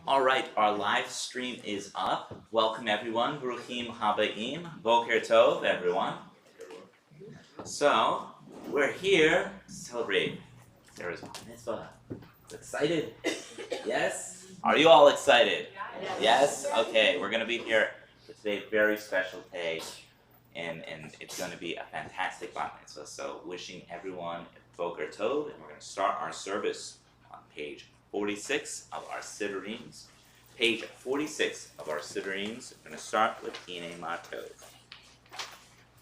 All right, our live stream is up. Welcome everyone. Bruchim Habaim. Boker Tov, everyone. So, we're here to celebrate Sarah's Bar Mitzvah. Excited? Yes? Are you all excited? Yes? Okay, we're going to be here for today's very special day, and it's going to be a fantastic Bar Mitzvah. So, wishing everyone Boker Tov, and we're going to start our service on page 46 of our Siddurim. Page 46 of our Siddurim. We're going to start with Hine Ma Tov.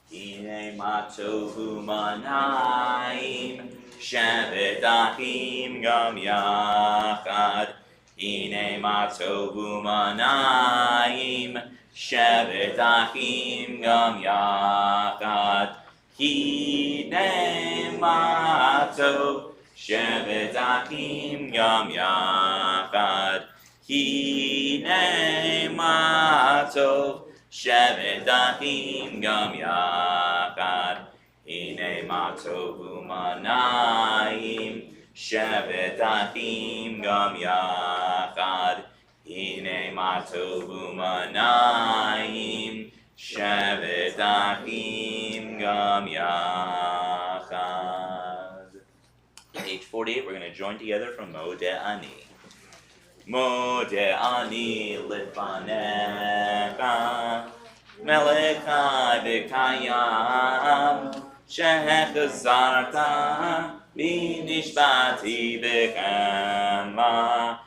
Hine Ma Tov U'Manayim Shevet Achim Gam Yachad. Hine Ma Tov U'Manayim Shevet Achim Gam Yachad. Hine Ma Tov Shevet Achim Gam Yachad. Hine Ma Tov Shevet Achim Gam Yachad. Hine Ma Tov U'Manayim Shevet Achim Gam Yachad. Hine Ma Tov U'Manayim Shevet Achim Gam Yachad. Page 48, we're going to join together from Modeh Ani. Modeh Ani Lifanecha Melechai V'Kayam Shechazarta V'Nishbati V'Chemla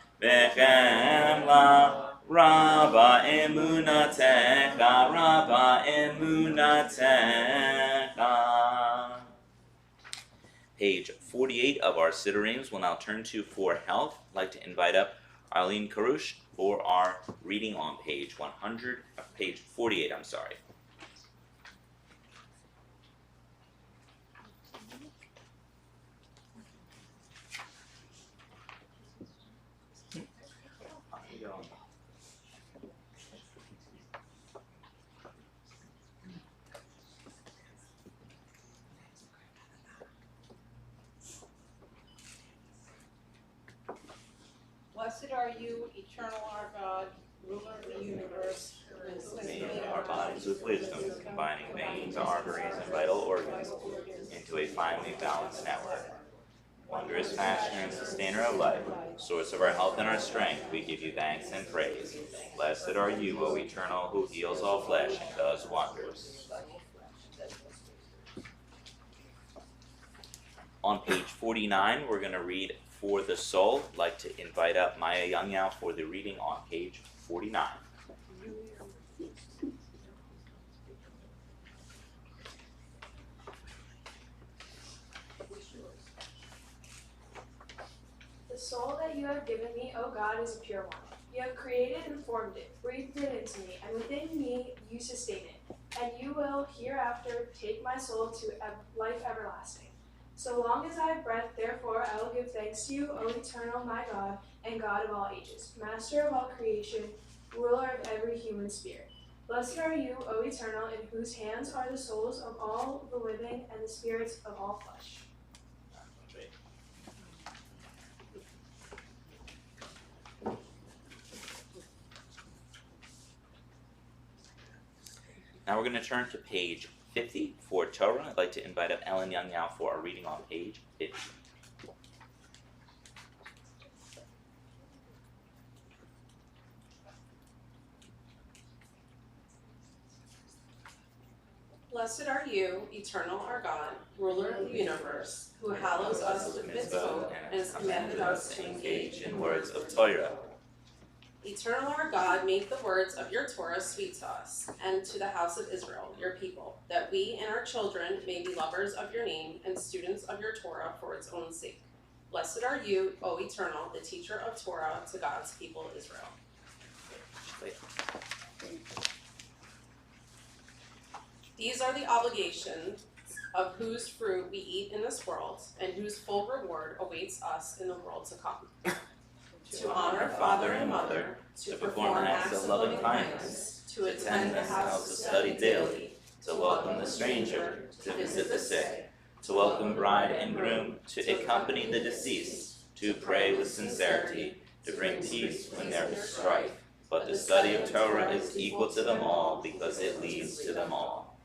Rabba Emunatecha. Page 48 of our Siddurim will now turn to For Health. I'd like to invite up Arlene Karush for our reading on page 48, I'm sorry. Blessed are you, eternal our God, ruler of the universe, who has Made our bodies with wisdom, combining veins, arteries, and vital organs into a finely balanced network. Wondrous fashioner and sustainer of life, source of our health and our strength, we give you thanks and praise. Blessed are you, O Eternal, who heals all flesh and does wonders. On page 49, we're going to read For the Soul. I'd like to invite up Maya Youngyao for the reading on page 49. The soul that you have given me, O God, is a pure one. You have created and formed it, breathed it into me, and within me you sustain it. And you will hereafter take my soul to life everlasting. So long as I have breath, therefore, I will give thanks to you, O eternal, my God, and God of all ages, master of all creation, ruler of every human spirit. Blessed are you, O eternal, in whose hands are the souls of all the living and the spirits of all flesh. Now we're going to turn to page 50 for Torah. I'd like to invite up Ellen Youngyao for our reading on page 50. Blessed are you, eternal our God, ruler of the universe, who hallows us with mitzvot and has commanded us to engage in words of Torah. Eternal our God, make the words of your Torah sweet to us, and to the house of Israel, your people, that we and our children may be lovers of your name and students of your Torah for its own sake. Blessed are you, O Eternal, the teacher of Torah to God's people Israel. These are the obligations of whose fruit we eat in this world, and whose full reward awaits us in the world to come. To honor father and mother, to perform acts of loving kindness, to attend the house to study daily, to welcome the stranger, to visit the sick, to welcome bride and groom, to accompany the deceased, to pray with sincerity, to bring peace when there is strife. But the study of Torah is equal to them all because it leads to them all.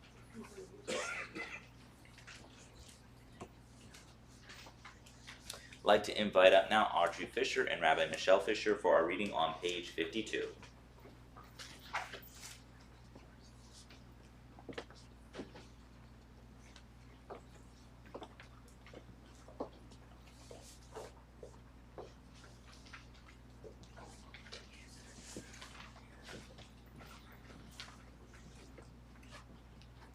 I'd like to invite up now Audrey Fisher and Rabbi Michelle Fisher for our reading on page 52.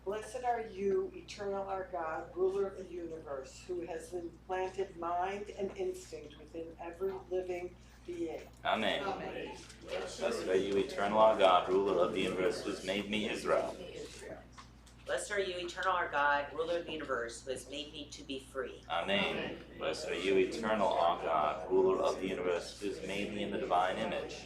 Blessed are you, eternal our God, ruler of the universe, who has implanted mind and instinct within every living being. Amen. Blessed are you, eternal our God, ruler of the universe, who has made me Israel. Blessed are you, eternal our God, ruler of the universe, who has made me to be free. Amen. Blessed are you, eternal our God, ruler of the universe, who has made me in the divine image.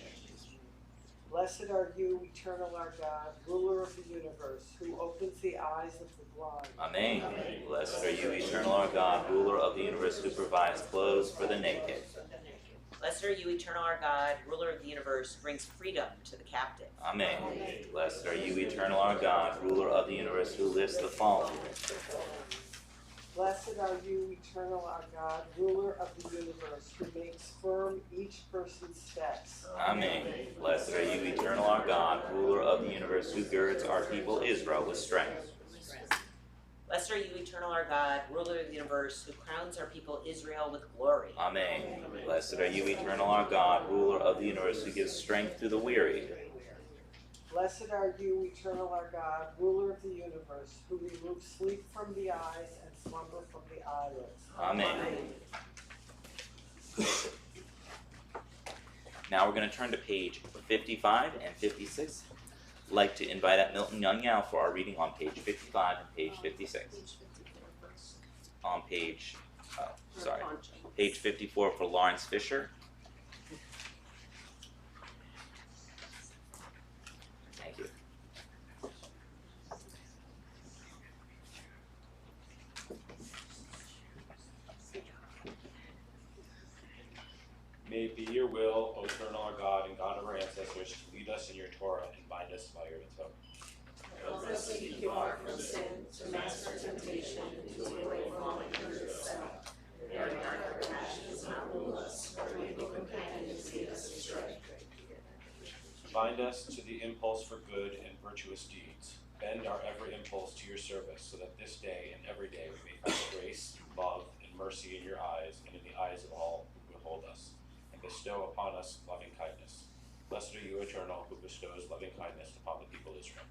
Blessed are you, eternal our God, ruler of the universe, who opens the eyes of the blind. Amen. Blessed are you, eternal our God, ruler of the universe, who provides clothes for the naked. Blessed are you, eternal our God, ruler of the universe, who brings freedom to the captive. Amen. Blessed are you, eternal our God, ruler of the universe, who lifts the fallen. Blessed are you, eternal our God, ruler of the universe, who makes firm each person's steps. Amen. Blessed are you, eternal our God, ruler of the universe, who girds our people Israel with strength. Blessed are you, eternal our God, ruler of the universe, who crowns our people Israel with glory. Amen. Blessed are you, eternal our God, ruler of the universe, who gives strength to the weary. Blessed are you, eternal our God, ruler of the universe, who removes sleep from the eyes and slumber from the eyelids. Amen. Now we're going to turn to page 55 and 56. I'd like to invite up Milton Youngyao for our reading on page 55 and page 56. On page 54 for Lawrence Fisher. Thank you. May it be your will, O eternal our God and God of our ancestors, to lead us in your Torah and bind us by your mitzvah. Help us to keep you far from sin, to master temptation, and to avoid falling into the settle. May our dark passions not rule us, or evil companions lead us astray. Bind us to the impulse for good and virtuous deeds. Bend our every impulse to your service, so that this day and every day we may find grace, love, and mercy in your eyes and in the eyes of all who behold us, and bestow upon us loving kindness. Blessed are you, eternal, who bestows loving kindness upon the people of Israel.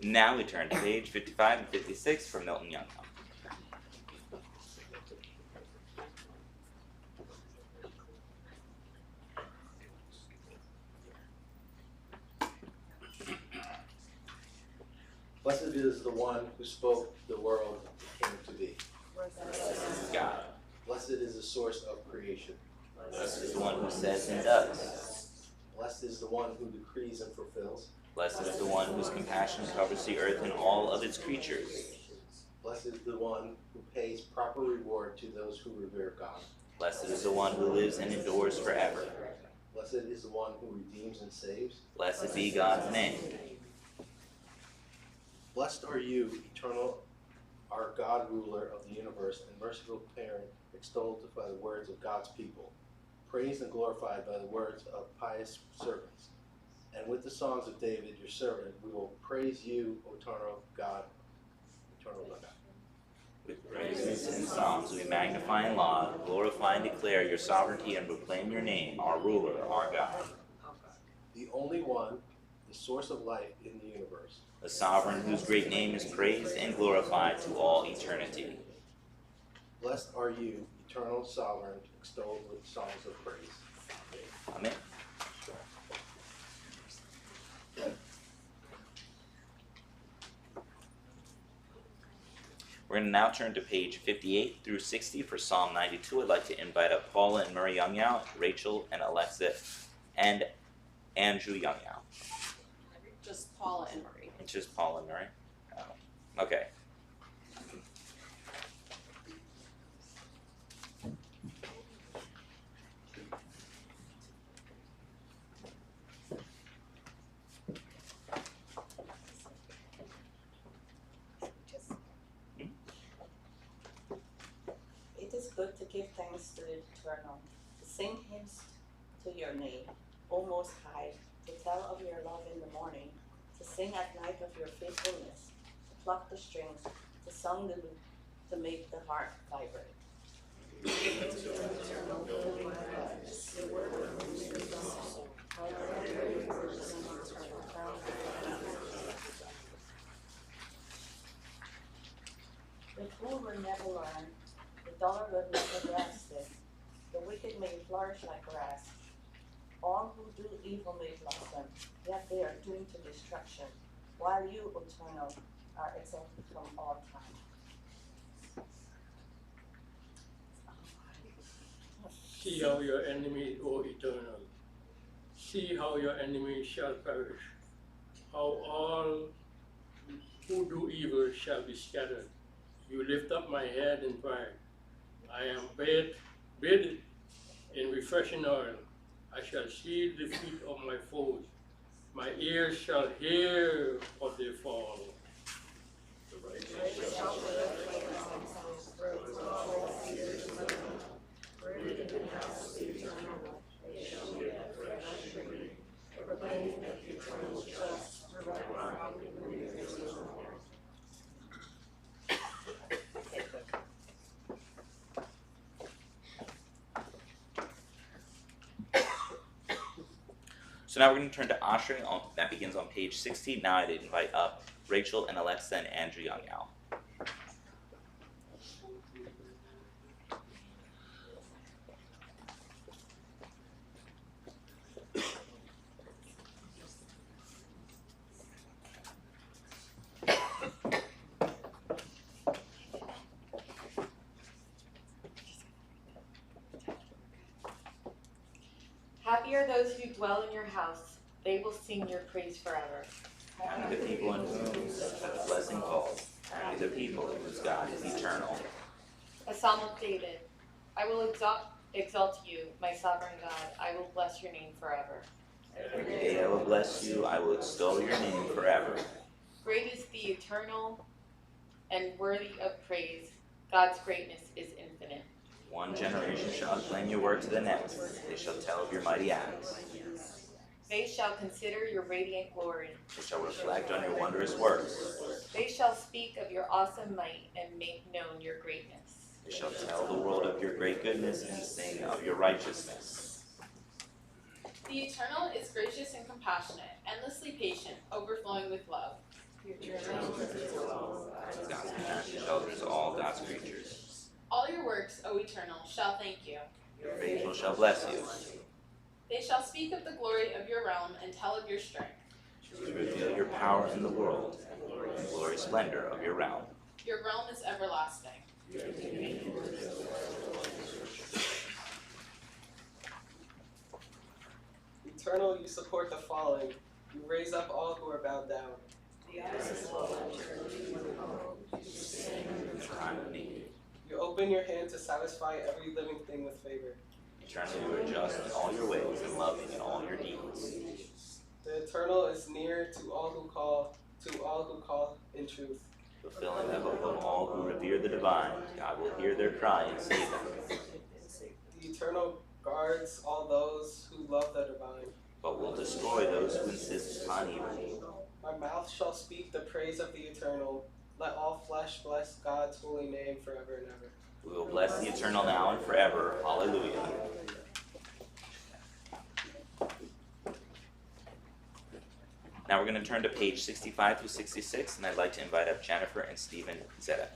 Now we turn to page 55 and 56 for Milton Youngyao. Blessed is the one who spoke the world came to be. God. Blessed is the source of creation. Blessed is the one who says and does. Blessed is the one who decrees and fulfills. Blessed is the one whose compassion covers the earth and all of its creatures. Blessed is the one who pays proper reward to those who revere God. Blessed is the one who lives and endures forever. Blessed is the one who redeems and saves. Blessed be God's name. Blessed are you, eternal, our God, ruler of the universe, and merciful parent, extolled by the words of God's people, praised and glorified by the words of pious servants. And with the songs of David, your servant, we will praise you, O eternal God, eternal God. With praises and psalms we magnify and laud, glorify and declare your sovereignty and proclaim your name, our ruler, our God. The only one, the source of life in the universe. The sovereign whose great name is praised and glorified to all eternity. Blessed are you, eternal sovereign, extolled with songs of praise. Amen. We're going to now turn to page 58 through 60 for Psalm 92. I'd like to invite up Paula and Murray Youngyao, Rachel and Alexa, and Andrew Youngyao. Just Paula and Marie. It's just Paul and Mary? Oh, okay. It is good to give thanks to the Eternal, to sing hymns to your name, O Most High, to tell of your love in the morning, to sing at night of your faithfulness, to pluck the strings, to song the lute, to make the heart vibrate. The fool will never learn, the dullard will never grasp it, the wicked may flourish like grass. All who do evil may blossom, yet they are doomed to destruction, while you, Eternal, are exalted from all time. See how your enemies, O Eternal. See how your enemies shall perish, how all who do evil shall be scattered. You lift up my head in pride. I am bathed in refreshing oil. I shall see the feet of my foes. My ears shall hear of their fall. The righteous shall So now we're going to turn to Ashray. That begins on page 60. Now I'd invite up Rachel and Alexa and Andrew Young-Al. Happy are those who dwell in your house. They will sing your praise forever. Happy the people in whom the blessing falls. Happy the people whose God is eternal. A psalm of David. I will exalt you, my sovereign God. I will bless your name forever. Every day I will bless you. I will extol your name forever. Great is the eternal and worthy of praise. God's greatness is infinite. One generation shall claim your word to the next. They shall tell of your mighty acts. They shall consider your radiant glory. They shall reflect on your wondrous works. They shall speak of your awesome might and make known your greatness. They shall tell the world of your great goodness and sing of your righteousness. The Eternal is gracious and compassionate, endlessly patient, overflowing with love. God's compassion shelters all God's creatures. All your works, O Eternal, shall thank you. Your faithful shall bless you. They shall speak of the glory of your realm and tell of your strength. You reveal your power in the world, and the glorious splendor of your realm. Your realm is everlasting. Eternal, you support the fallen. You raise up all who are bowed down. You open your hand to satisfy every living thing with favor. Eternally you are just in all your ways and loving in all your deeds. The Eternal is near to all who call in truth. Fulfilling the hope of all who revere the divine, God will hear their cry and save them. The Eternal guards all those who love the divine, but will destroy those who insist upon evil. My mouth shall speak the praise of the Eternal. Let all flesh bless God's holy name forever and ever. We will bless the Eternal now and forever. Hallelujah. Now we're going to turn to page 65 through 66, and I'd like to invite up Jennifer and Stephen Zeta.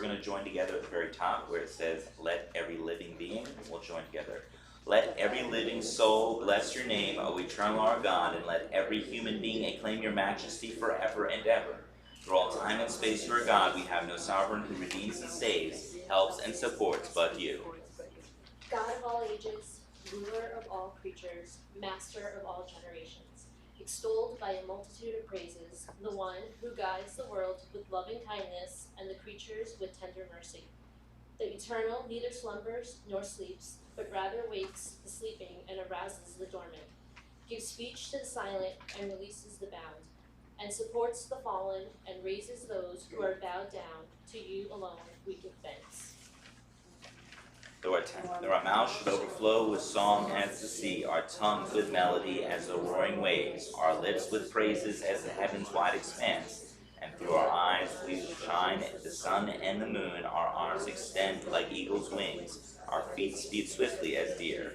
we're going to join together at the very top where it says, let every living being. We'll join together. Let every living soul bless your name, O eternal our God, and let every human being acclaim your majesty forever and ever. Through all time and space, you are God. We have no sovereign who redeems and saves, helps and supports but you. God of all ages, ruler of all creatures, master of all generations, extolled by a multitude of praises, the one who guides the world with loving kindness and the creatures with tender mercy. The eternal neither slumbers nor sleeps, but rather wakes the sleeping and arouses the dormant, gives speech to the silent and releases the bound, and supports the fallen and raises those who are bowed down. To you alone we give thanks. Though our mouths should overflow with song as the sea, our tongues with melody as the roaring waves, our lips with praises as the heaven's wide expanse, and through our eyes we shine the sun and the moon, our arms extend like eagle's wings, our feet speed swiftly as deer.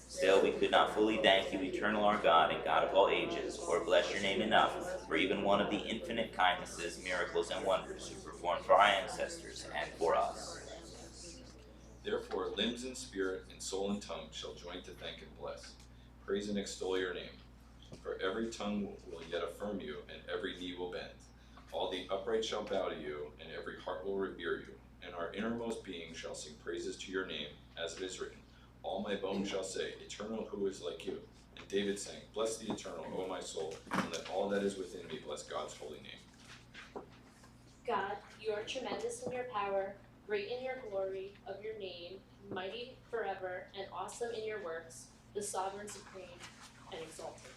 Still we could not fully thank you, eternal our God and God of all ages, or bless your name enough for even one of the infinite kindnesses, miracles, and wonders you performed for our ancestors and for us. Therefore, limbs and spirit and soul and tongue shall join to thank and bless. Praise and extol your name. For every tongue will yet affirm you, and every knee will bend. All the upright shall bow to you, and every heart will revere you. And our innermost being shall sing praises to your name, as it is written. All my bones shall say, Eternal, who is like you? And David sang, Bless the Eternal, O my soul, and let all that is within me bless God's holy name. God, you are tremendous in your power, great in your glory of your name, mighty forever, and awesome in your works, the sovereign, supreme, and exalted.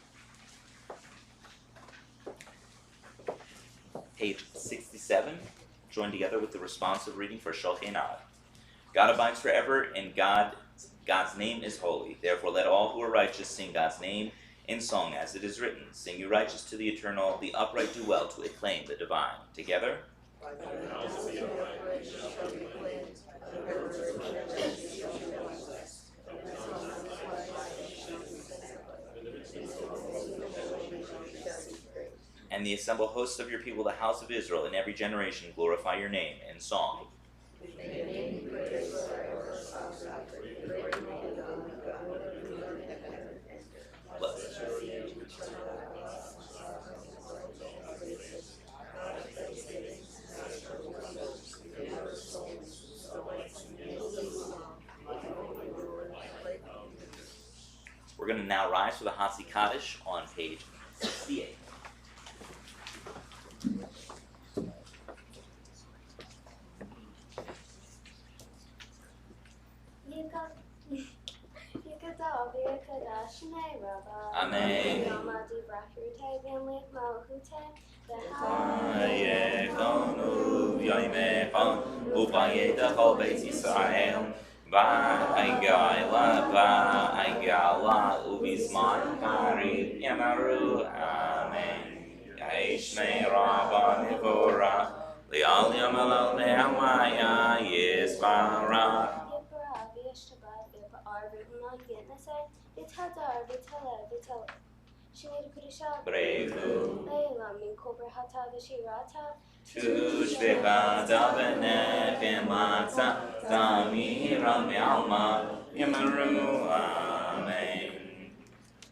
Page 67, join together with the responsive reading for Shulchan Aruch. God abides forever, and God's name is holy. Therefore let all who are righteous sing God's name in song as it is written. Sing you righteous to the eternal, the upright do well to acclaim the divine. Together. And the assembled hosts of your people, the house of Israel, in every generation glorify your name in song. We're going to now rise for the Hatzi Kaddish on page 68. Amen.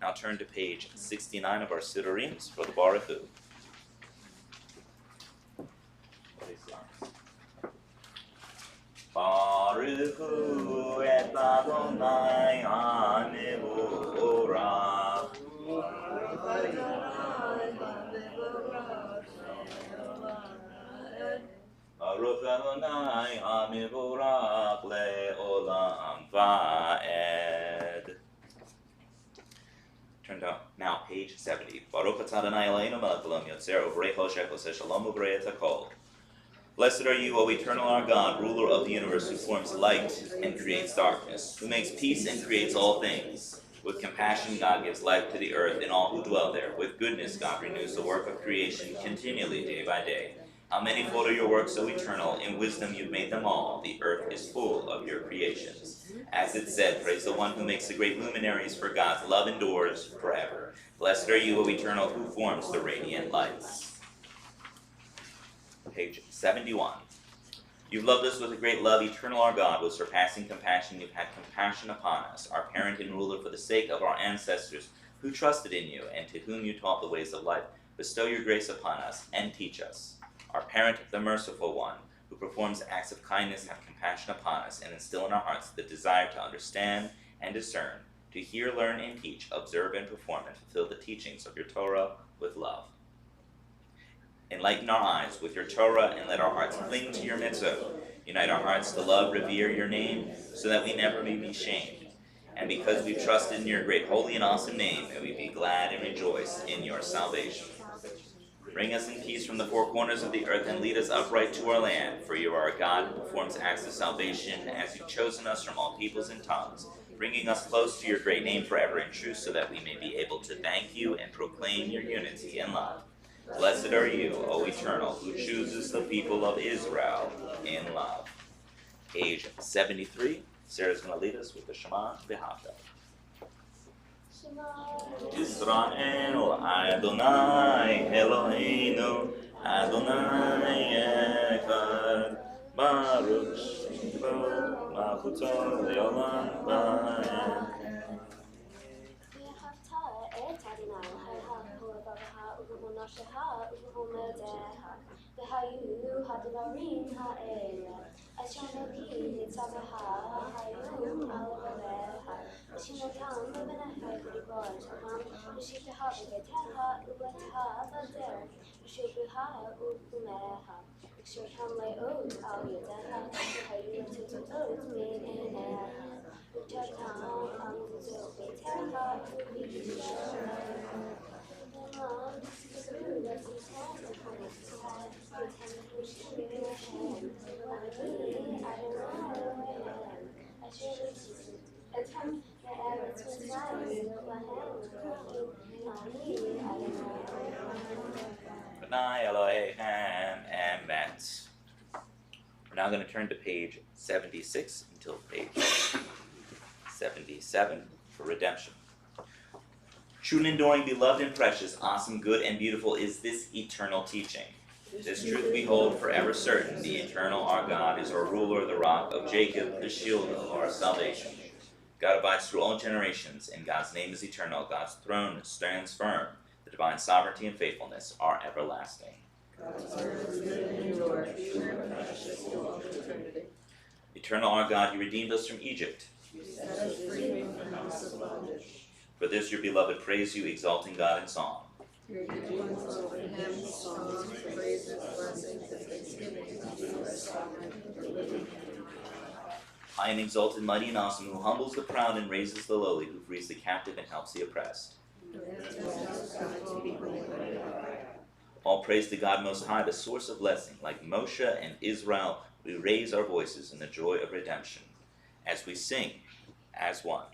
Now turn to page 69 of our Sidurims for the Baruch Hu. Baruch Hu et Adonai HaMevorach. Baruch Adonai HaMevorach le'olam va'ed. Turn down now page 70. Baruch atah Adonai Eloheinu melech haolam yotzer u'borei choshech oseh shalom u'borei et hakol. Blessed are you, O eternal our God, ruler of the universe, who forms light and creates darkness, who makes peace and creates all things. With compassion, God gives life to the earth and all who dwell there. With goodness, God renews the work of creation continually, day by day. How manifold are your works, O eternal! In wisdom you've made them all. The earth is full of your creations. As it said, praise the one who makes the great luminaries, for God's love endures forever. Blessed are you, O eternal, who forms the radiant lights. Page 71. You've loved us with a great love, eternal our God, with surpassing compassion. You've had compassion upon us, our parent and ruler, for the sake of our ancestors who trusted in you and to whom you taught the ways of life. Bestow your grace upon us and teach us. Our parent, the merciful one, who performs acts of kindness, have compassion upon us and instill in our hearts the desire to understand and discern, to hear, learn, and teach, observe, and perform, and fulfill the teachings of your Torah with love. Enlighten our eyes with your Torah, and let our hearts cling to your mitzvah. Unite our hearts to love, revere your name, so that we never may be shamed. And because we've trusted in your great, holy, and awesome name, may we be glad and rejoice in your salvation. Bring us in peace from the four corners of the earth, and lead us upright to our land. For you are a God who performs acts of salvation, as you've chosen us from all peoples and tongues, bringing us close to your great name forever in truth, so that we may be able to thank you and proclaim your unity and love. Blessed are you, O Eternal, who chooses the people of Israel in love. Page 73. Sarah's going to lead us with the Shema V'Havta. Israel Adonai Eloheinu Adonai Echad Baruch Shmo Malchuto Leolam Va'ed. והיו הדברים האלה אשר נביא צוואך היו על גביך ושמותם בבניך ולבושם ושבתך בביתך ובתך בדרך ושבך ובומך וקשרתם לאות על ידיך והיו תוצאות מן עיניך וקשרתם על גבול ביתך וביתך Adonai Elohim Emet. We're now going to turn to page 76 until page 77 for redemption. True and enduring, beloved and precious, awesome, good, and beautiful is this eternal teaching. This truth we hold forever certain. The eternal, our God, is our ruler, the rock of Jacob, the shield of our salvation. God abides through all generations, and God's name is eternal. God's throne stands firm. The divine sovereignty and faithfulness are everlasting. Eternal, our God, you redeemed us from Egypt. For this your beloved praise you, exalting God in song. High and exalted, mighty and awesome, who humbles the proud and raises the lowly, who frees the captive and helps the oppressed. All praise to God Most High, the source of blessing. Like Moshe and Israel, we raise our voices in the joy of redemption, as we sing as one.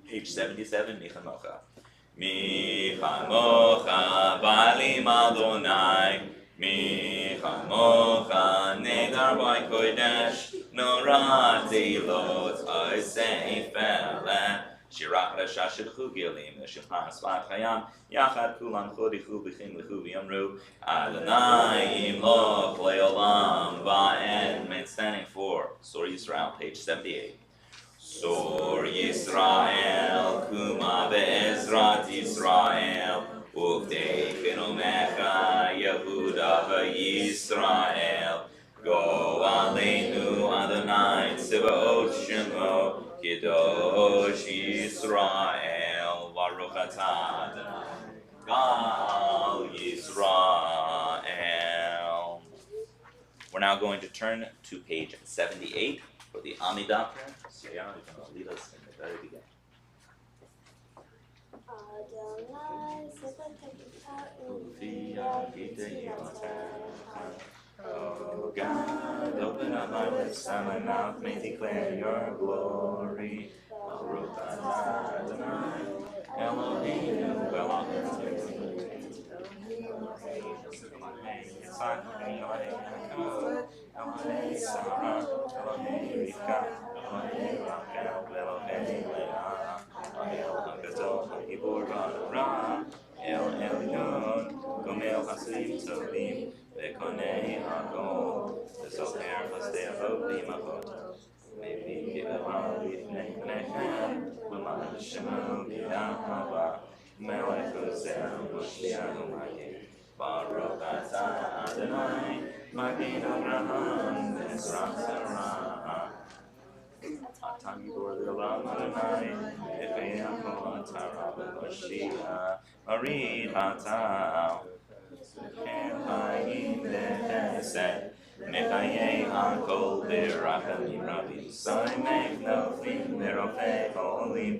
Page 77, Mi Chamocha. Mi Chamocha, Ba'alim Adonai, Mi Chamocha, Negar by Kodesh, Nora Teilot, Oisei Fele, Shirach Rasha Shilchu Gilim, Shifan Svat Chayam, Yachad Kulam Chodichu B'chim Lechu V'yamru, Adonai Imloch Leolam Va'ed. Main standing for Sur Yisrael, page 78. Sur Yisrael, Kuma Be'ezrat Yisrael, Uvdei Chinomecha, Yehuda V'Yisrael, Go Aleinu Adonai Tzivaot Shemo, Kedosh Yisrael, Baruch Atah Adonai, Gal Yisrael. We're now going to turn to page 78 for the Amidah prayer. So yeah, you're going to lead us in the very beginning. Oh God, open up my lips and my mouth may declare your glory. Baruch atah Adonai, Eloheinu melech hatzedek. Elohei Yitzchak, Elohei Yaakov, Elohei Sarah, Elohei Rivka, Elohei Rachel, Elohei Leah, El HaGadol HaGibor HaRa, El Elyon, Gomel Hasadim Tovim, Vekonei HaGol, Zocher Hasdei Shemo B'Yahava Melech Ozer Moshiach Magid Baruch Atah Adonai Magid Avraham Ezra Sarah Atah Gibor L'Olam Adonai Epeyahu Atah B'Moshiach Marid Atah K'Chayim B'Chesed Mekayeh Hakol B'Rachamim Rabim Soimek Nofim B'Rofei Cholim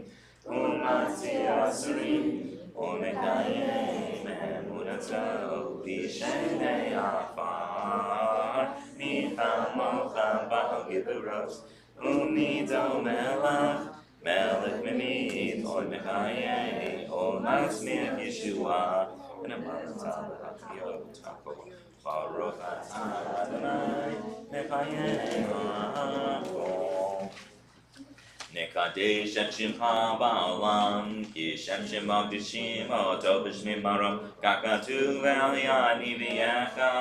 U'Matzir Asurim U'Mekayeh Me'emunato B'Shenei Afar Nichamocha Ba'al Giburos U'Nido Melech Melech Mimid U'Mekayeh U'Matzmir Yeshua and a Maratah B'Hatiyot Tako Baruch Atah Adonai Mekayeh Hakol Nekadesh et Shimcha Ba'olam Ki Shem Shema B'Shim Oto B'Shmim Maro Kakatu Ve'al V'Yecha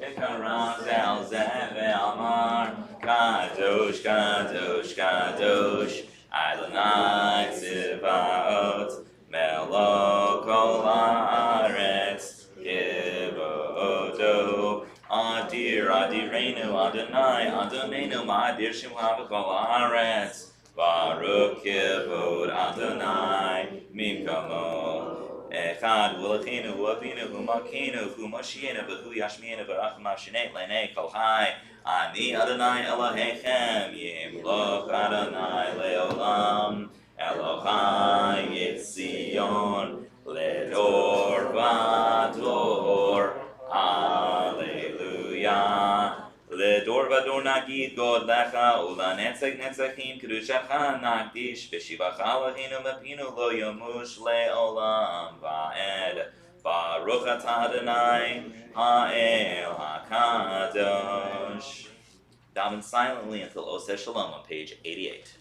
V'Karach Zel Zeh Ve'amar Kadosh Kadosh Kadosh Adonai Tziva'ot Melech Kol Haaretz Kivodo Adir Adirenu Adonai Adonenu Ma'adir Shemcha B'Kol Haaretz Baruch Kivod Adonai Mimkamo Echad V'Lachinu V'Avinu V'Makinu V'Moshienu V'Hu Yashmienu V'Rachamav Shnei L'nei Kol Chai Ani Adonai Elohechem Yimloch Adonai Le'olam Elohai Yitzion Ledor Vador Alleluia Ledor Vador Nagid God Lecha Ula Netzach Netzachim Kedushacha Nagdish V'Shivacha Eloheinu Mepinu Lo Yomush Le'olam Va'ed Baruch Atah Adonai Ha'el HaKadosh. Daven silently until Oseh Shalom on page 88.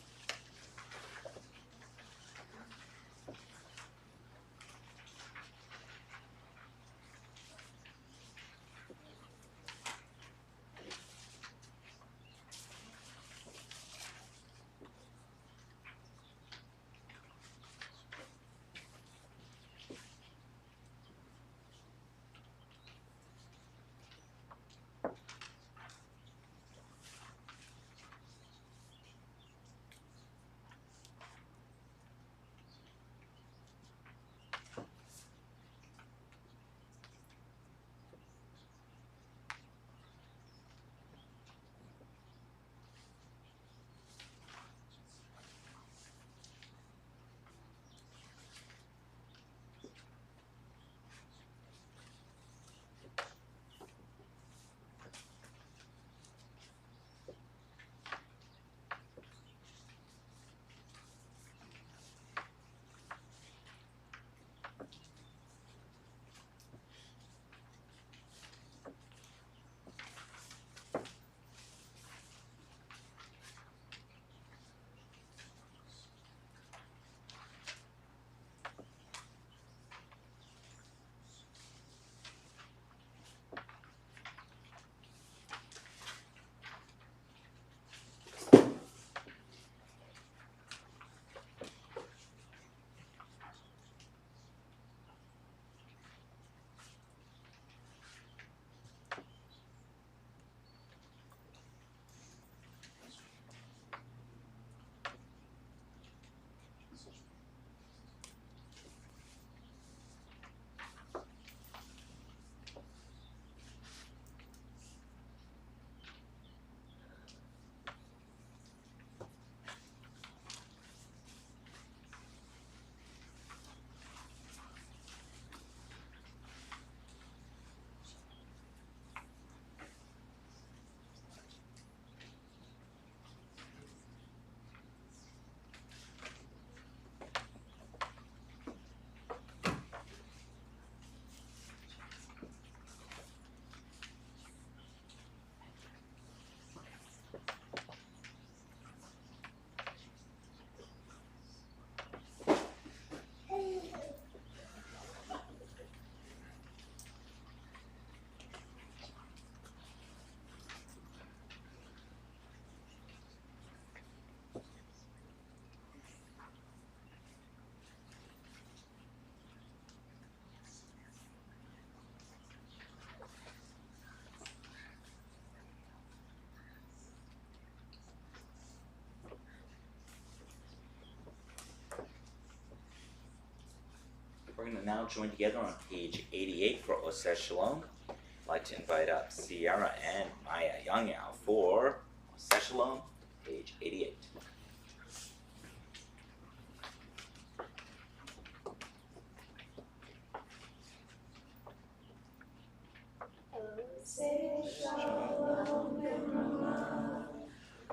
going to now join together on page 88 for Oseh Shalom. I'd like to invite up Sierra and Maya Youngyao for Oseh Shalom, page 88.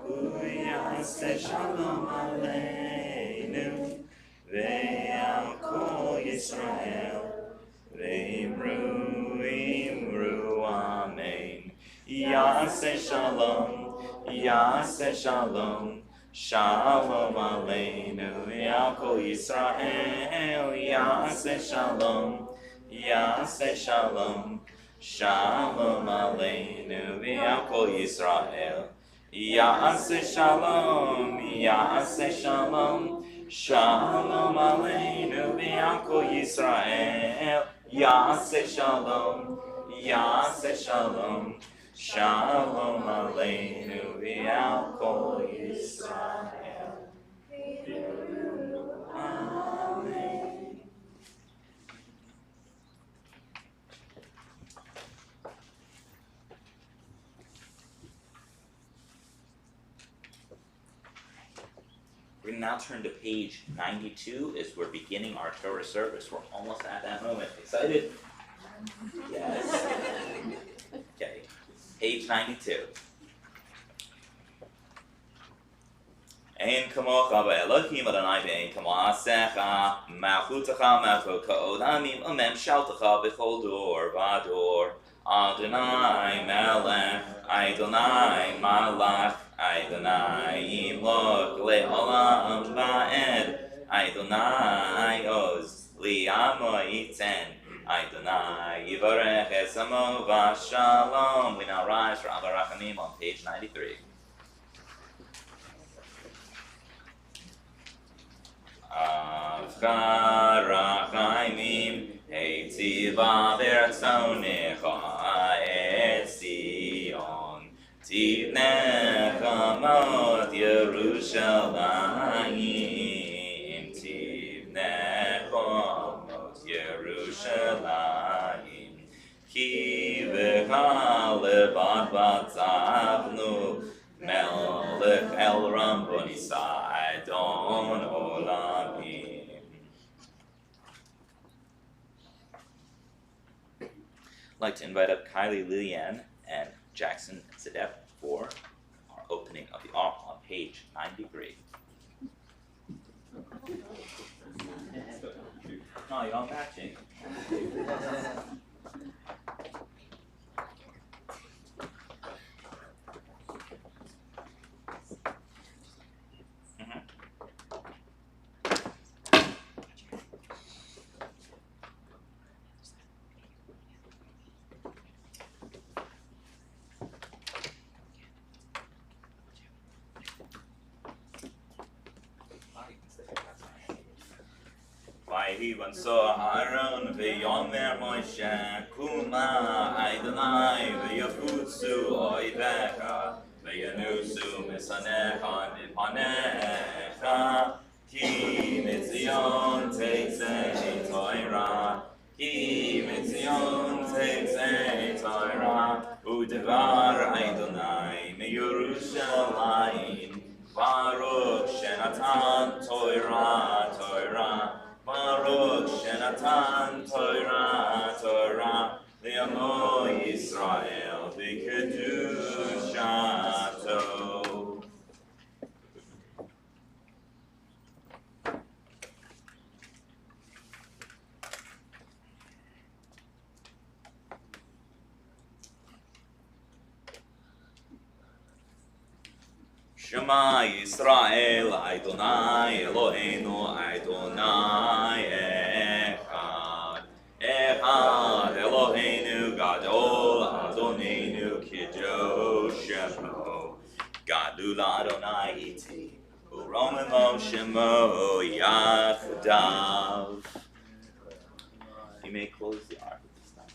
Uyaseh Shalom Aleinu Ve'al Kol Yisrael Ve'imru Amen. Yaseh Shalom, Yaseh Shalom, Shalom Aleinu Ve'al Kol Yisrael. Yaseh Shalom, Yaseh Shalom, Shalom Aleinu Ve'al Kol Yisrael. Yaseh Shalom, Yaseh Shalom, Shalom Aleinu Ve'al Kol Yisrael. Yaseh Shalom, Yaseh Shalom, Shalom Aleinu Ve'al Kol Yisrael. Amen. We're going to now turn to page 92 as we're beginning our Torah service. We're almost at that moment. Excited? Yes. Okay. Page 92. Ein kamocha ba'elohim Adonai ve'ein kamoasecha malchutecha melcho ka'olamim umemshaltecha b'chol dor v'ador Adonai melech Adonai malach Adonai imlok le'olam va'ed Adonai oz li'amo yitzen Adonai yivarech esamo v'shalom. We now rise for Abba Rachamim on page 93. Avcha Rachamim heitiva beratzonecha et Zion tivnecha mot Yerushalayim tivnecha mot Yerushalayim ki v'cha levad batzavnu melech el ramboni Sidon olamim. I'd like to invite up Kylie Lillian and Jackson Zedep for our opening of the Ark on page 93. No, you're all matching. Vayhivanso Aaron v'yomer Moshe Kuma Adonai v'yafutzu oivecha v'yanusu misanecha mipanecha ki mitzion teitzei Torah ki mitzion teitzei Torah u'devar Adonai meYerushalayim Baruch shenatan Torah Torah Baruch shenatan Torah Torah Le'amo Yisrael v'kedushato. Shema Yisrael Adonai Eloheinu Adonai Echad Echad Eloheinu Gadol Adonenu Kiddushemo Gadol Adonai Iti Uromimo Shemo Yachdav. You may close the ark at this time.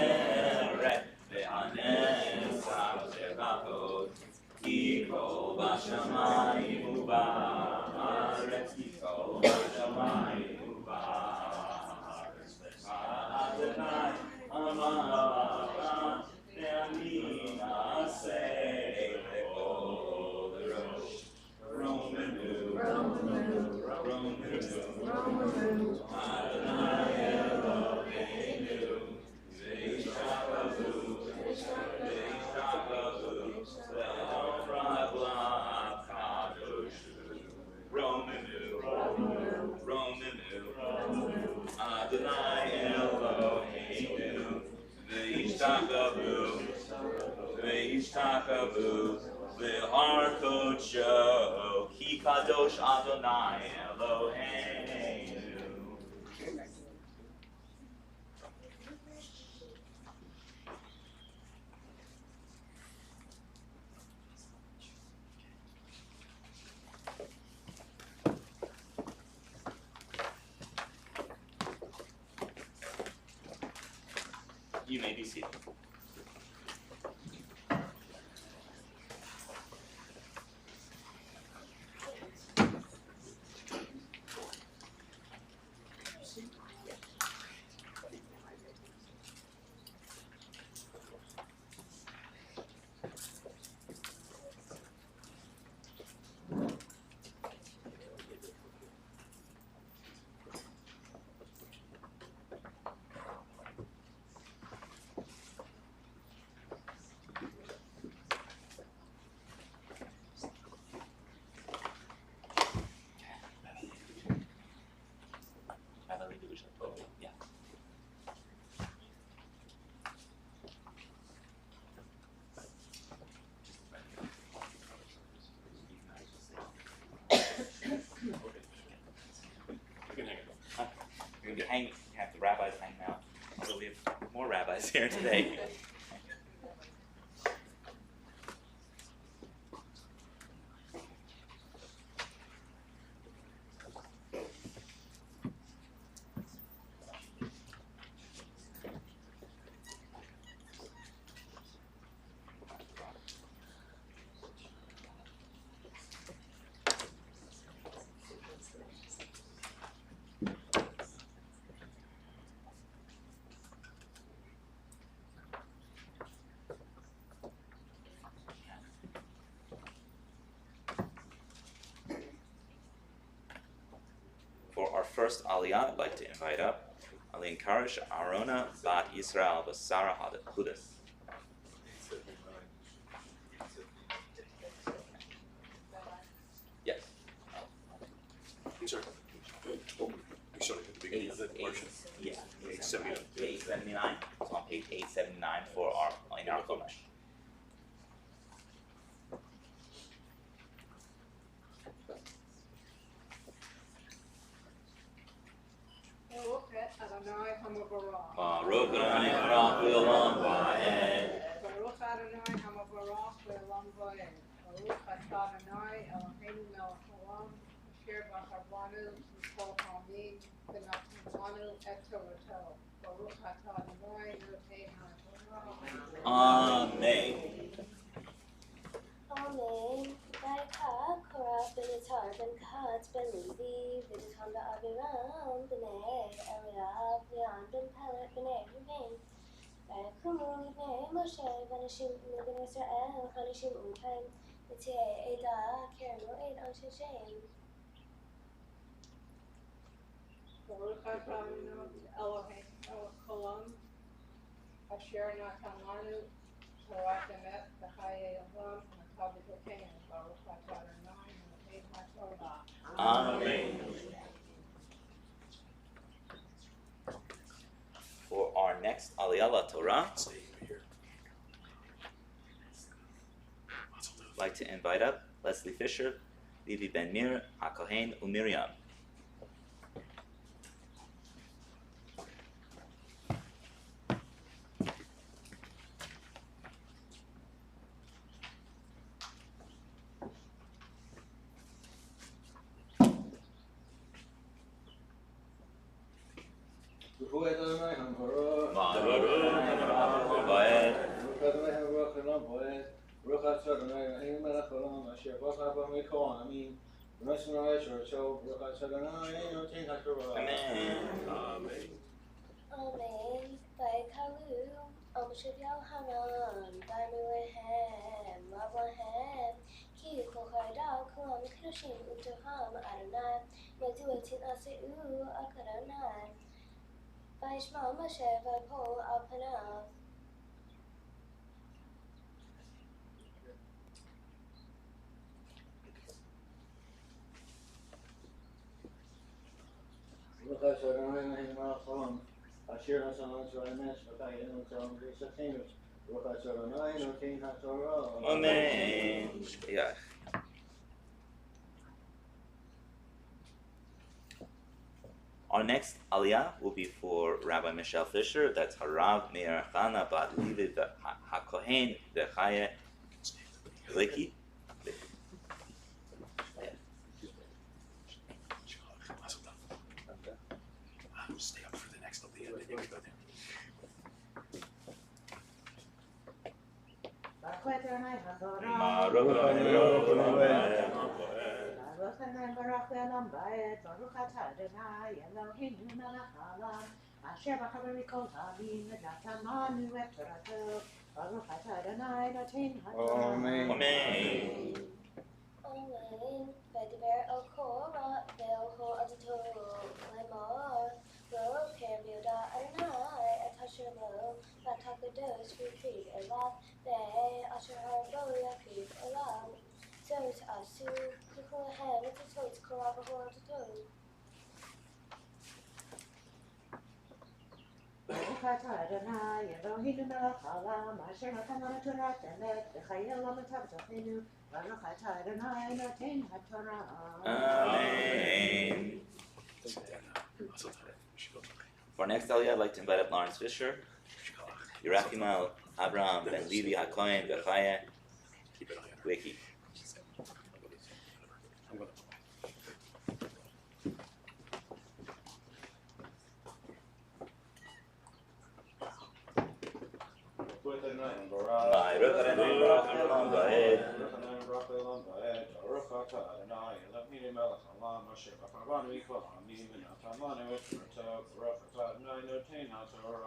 Eret ve'anes ha'zevachot Kiko b'shamayim u'ba'aretz Kiko b'shamayim u'ba'aretz Adonai amar ve'ani na'aseh le'ol rosh Romanu Adonai Eloheinu ve'ishtachavu le'orah kadoshu Romanu Adonai Eloheinu ve'ishtachavu le'har kodsho Ki kadosh Adonai Eloheinu. You may be seated. Hang, have the rabbis hang out. Although we have more rabbis here today. For our first aliyah, I'd like to invite up Ali Karish Arona Bat Yisrael Basara Hadakudas. Yes. These are, oh, we started at the beginning of the portion. Yeah. 879. 879. So on page 879 for our Chumash. Adonai Hamavarach. Baruch Adonai Barach Le'olam Va'ed. Baruch Adonai Hamavarach Le'olam Va'ed. Baruch Atah Adonai Eloheinu Melech Haolam Asher B'Chavanu Mikol Ha'amim V'Natanu Et Torato. Baruch Atah Adonai Eloheinu Hamavarach. Amen. Amen. Baika Korah ben Yitzhar ben Kahatz ben Levi v'Datan ba'Aviram b'nei Eliav Leon ben Pelet b'nei Ruben ויקומו לבני משה ואנשים מבני ישראל 52 ותהיה עדה כמועד אנשי שם. Baruch Atah Eloheinu Melech Haolam Asher Natananu Torah Emet B'Chayei Olam. Amen. For our next Aliyah Torah, I'd like to invite up Leslie Fisher, Levi Ben Mir, HaKohen, Miriam. ברוך אתה אדוני אלוהינו מלך העולם אשר ברוך אתה מכל העמים ונשמע את שורתו ברוך אתה אדוני נותן התורה. Amen. Amen. Baikalu, Omshib Yohanan, Daimulehem, Rablahem, Ki Kohaida, Kulam Kushim, Utuham, Adonai, Meduatin Asiu, Akadonai, Vaishma Moshe, Vaipol, Alpanav. ברוך אתה אדוני אלוהינו מלך העולם אשר נתן לנו האמת וחיינו אותנו ושתנו ברוך אתה אדוני נותן התורה. Amen. Yeah. Our next aliyah will be for Rabbi Michelle Fisher. That's Harav Meir Chana Bat Levi HaKohen V'Chaya Liki. I'll stay up for the next of the end, and you can go there. אשר בחר מכל העמים ונתנו את תורתו ברוך אתה אדוני נותן התורה. Amen. Amen. Vediver el Korah, Velho Adito, Lemar, Lo Perioda Adonai, Atashimo, Latakados, Retreat, Elav, They, Asher Harbo, Yakib, Elav, Zos Asu, Kukulahem, Titos, Korabahor, Titos. ברוך אתה אדוני אלוהינו מלך העולם אשר נתן לנו תורת אמת וחיי עולם אתה בתוכנו ברוך אתה אדוני נותן התורה. Amen. For our next aliyah, I'd like to invite up Lawrence Fisher, Yerachimel, Abraham, Ben Levi, HaKohen, V'Chaya, Wiki.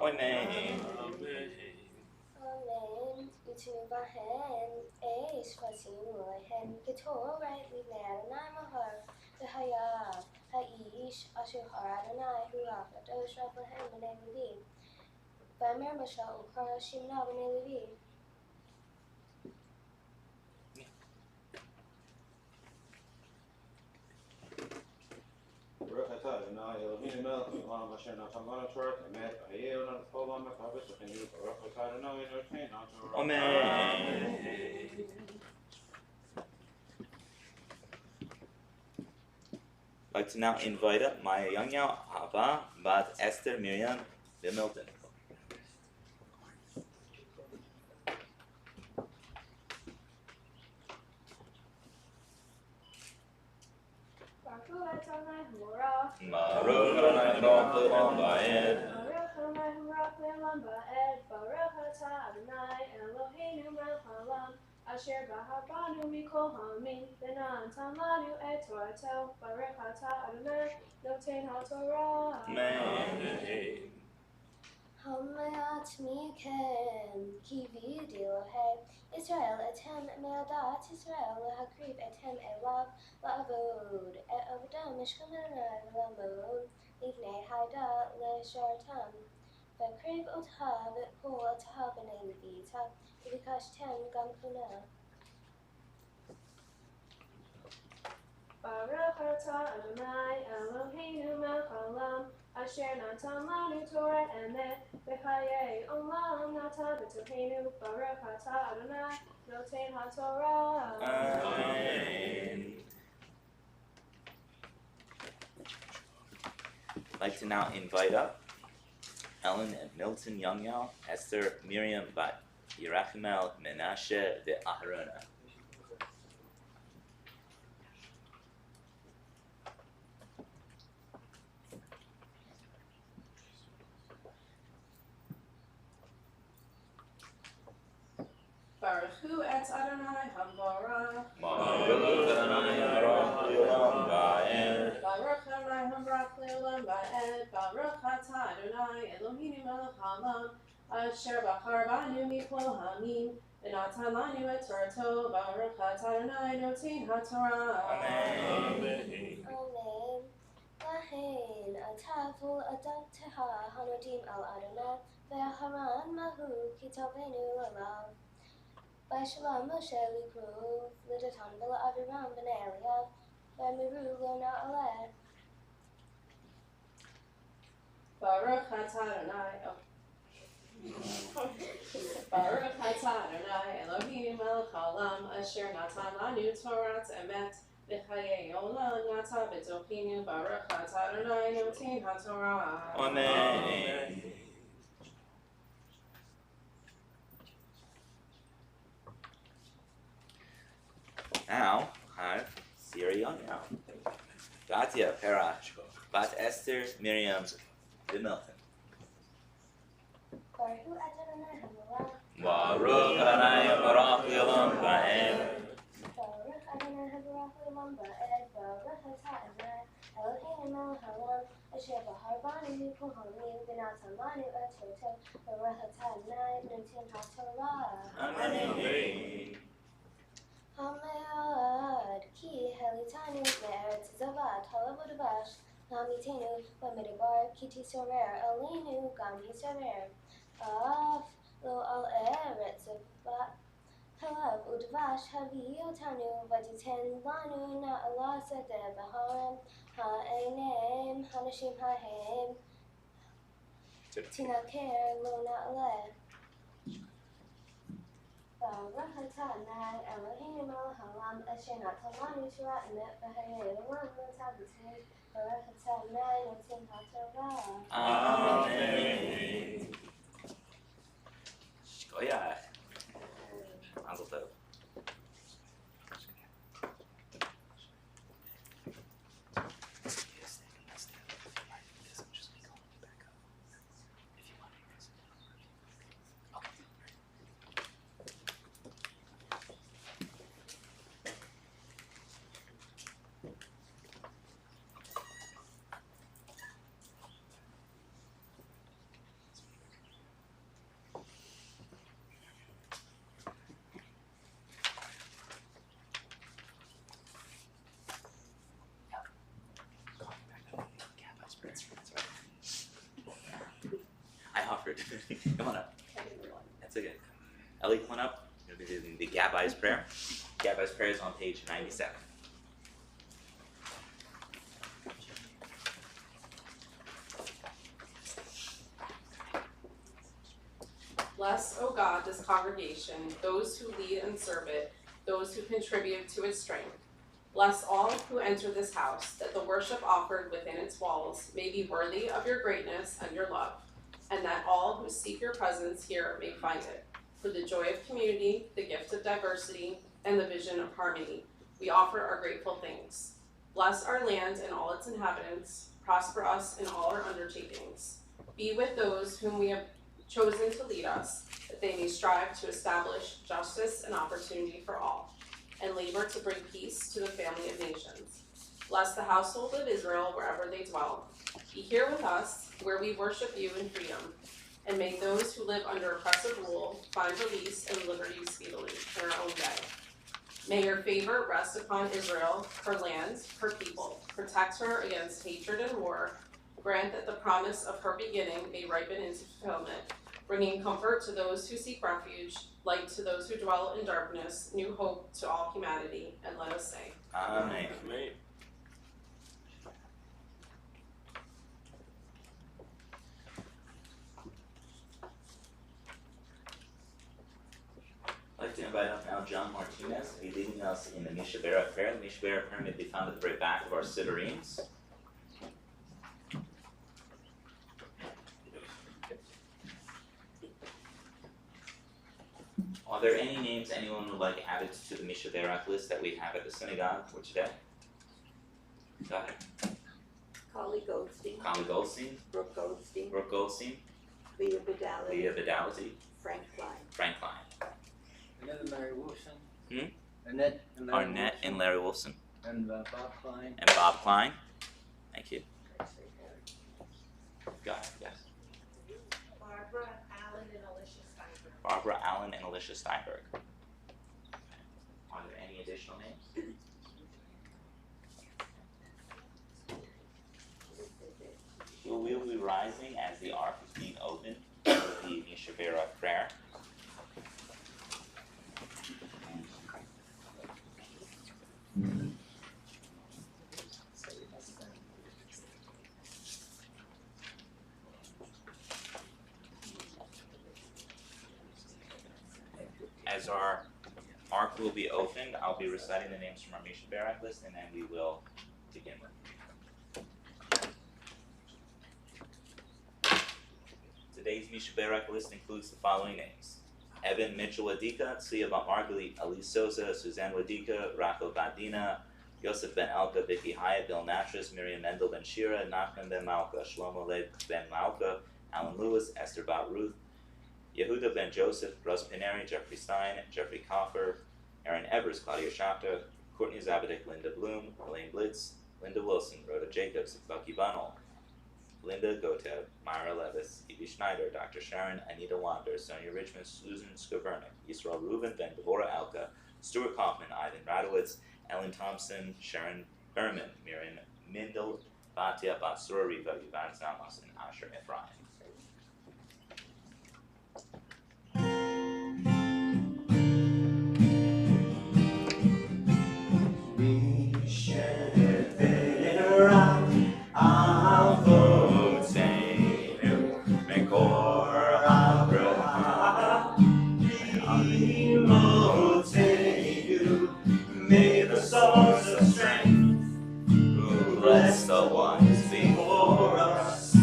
Amen. Utuvahen, Eish Vasimuhen, Ketoret, Livner, Namahar, Vahaya, Haish, Asher Haradonai, Huraf, Adosh, Raphael, Bene Levi. Vamer Mashal, Ukara, Shimna, Bene Levi. ברוך אתה אדוני אלוהינו מלך העולם אשר נתן לנו תורת אמת וחיי עולם בכל העולם בתוכנו ברוך אתה אדוני נותן התורה. Amen. I'd like to now invite up Maya Youngyao, Hava, Bat Esther, Miriam, Milton. Baruch Adonai Hurrah. Baruch Adonai Le'olam Ba'ed. Baruch Adonai Hurrah Le'olam Ba'ed. Baruch atah Adonai Eloheinu melech haolam asher bahar banu mikol ha'amim v'natan lanu et torato. Baruch atah Adonai noten haTorah. Amen. Hamayat Mikem, Kivi Dilohe, Israel etem me'adat Israel lahakriv etem elav la'avod et avdam mishkamanai v'lamod livnei haida le'shartam v'kriv otha v'pol otha b'nei levita v'vikashtem gam kuna. Baruch atah Adonai Eloheinu melech haolam asher natan lanu Torah emet v'chayei olam natan b'tochenu. Baruch atah Adonai noten haTorah. Amen. I'd like to now invite up Ellen and Milton Youngyao, Esther, Miriam, Bat Yerachimel, Menashe, Aharona. Baruch Baruch hu et Adonai Hambarach. Baruch Adonai Hambarach Le'olam Va'ed. Baruch Adonai Hambarach Le'olam Va'ed. Baruch atah Adonai Eloheinu melech haolam asher bachar banu mikol hamim v'natan lanu et Torato. Baruch atah Adonai noten haTorah. Amen. Lahen atavul adakteha hanodim al Adonai ve'aharan mahu kitabenu alav. V'shalom Moshe likru l'datan v'la Aviram b'nei Eliyav ve'miru lo na'aleh. Baruch atah Adonai Baruch atah Adonai Eloheinu melech haolam asher natan lanu Torat emet v'chayei olam nata b'tochinu. Baruch atah Adonai noten haTorah. Amen. Now, have Syria now. Gatia, Perach, Bat Esther, Miriam, Milton. Baruch Adonai Hambarach. Baruch Adonai Hambarach Le'olam Va'ed. Baruch Adonai Hambarach Le'olam Va'ed. Baruch atah Adonai Eloheinu melech haolam asher bachar banu mikol hamim v'natan lanu et Torato. Baruch atah Adonai noten haTorah. Amen. Hamead ki helitanu me'eretz zavat halav u'dvash lamitenu v'midbar ki tisorer alinu gam hisorer af lo al eretz zavat halav u'dvash haviotanu v'titen lanu na'ala sedeh b'harem ha'enem hanashim ha'hem tinaker lo na'aleh. Baruch atah Adonai Eloheinu melech haolam asher natan lanu Torah emet v'chayei olam nata b'tzur. Baruch atah Adonai noten haTorah. Amen. Shkoyach. Mazel tov. I offered. Come on up. That's okay. Ellie, come on up. You'll be doing the Gabai's prayer. Gabai's prayer is on page 97. Bless, O God, this congregation, those who lead and serve it, those who contribute to its strength. Bless all who enter this house, that the worship offered within its walls may be worthy of your greatness and your love, and that all who seek your presence here may find it. For the joy of community, the gift of diversity, and the vision of harmony, we offer our grateful thanks. Bless our land and all its inhabitants, prosper us in all our undertakings. Be with those whom we have chosen to lead us, that they may strive to establish justice and opportunity for all, and labor to bring peace to the family of nations. Bless the household of Israel wherever they dwell. Be here with us, where we worship you in freedom, and may those who live under oppressive rule find release and liberty speedily in our own day. May your favor rest upon Israel, her land, her people. Protect her against hatred and war. Grant that the promise of her beginning may ripen into fulfillment, bringing comfort to those who seek refuge, light to those who dwell in darkness, new hope to all humanity, and let us say, Amen. Amen. I'd like to invite up now John Martinez to be leading us in the Mishabera prayer. The Mishabera prayer may be found at the very back of our Siddureens. Are there any names anyone would like added to the Mishabera list that we have at the synagogue for today? Go ahead. Carly Goldstein. Colin Goldstein, Brooke Goldstein. Brooke Goldstein, Leah Badali. Leah Vidality, Frank Klein. Frank Klein. And then and Larry Wilson. Hmm? Annette and Larry Arnett Wilson. and Larry Wilson. And Bob Klein. And Bob Klein. Thank you. Go ahead, yes. Barbara Allen and Alicia Steinberg. Barbara Allen and Alicia Steinberg. Are there any additional names? So we'll be rising as the ark is being opened for the Mishabera prayer. As our ark will be opened, I'll be reciting the names from our Mishabera list, and then we will begin with. Today's Mishabera list includes the following names: Evan Mitchell Wadika, Tzia Bat Margalit, Ali Sosa, Suzanne Wadika, Rachel Badina, Yosef Ben Elka, Vicky Hyatt, Bill Natras, Miriam Mendel Ben Shira, Nachman Ben Malka, Shlomo Lev Ben Malka, Alan Lewis, Esther Bat Ruth, Yehuda Ben Joseph, Russ Pineri, Jeffrey Stein, Jeffrey Koffer, Aaron Evers, Claudia Shafter, Courtney Zabidik, Linda Bloom, Elaine Blitz, Linda Wilson, Rhoda Jacobs, Bucky Bunnell, Linda Gotev, Myra Levis, Evie Schneider, Dr. Sharon, Anita Wander, Sonia Richmond, Susan Skovernik, Yisrael Reuben, Ben Devorah Alka, Stuart Kaufman, Ivan Radowitz, Ellen Thompson, Sharon Berman, Miriam Mindel, Batia Batsura Riva, Yuvan Zamos, and Asher Ephraim. May the source of strength, who bless the ones before us,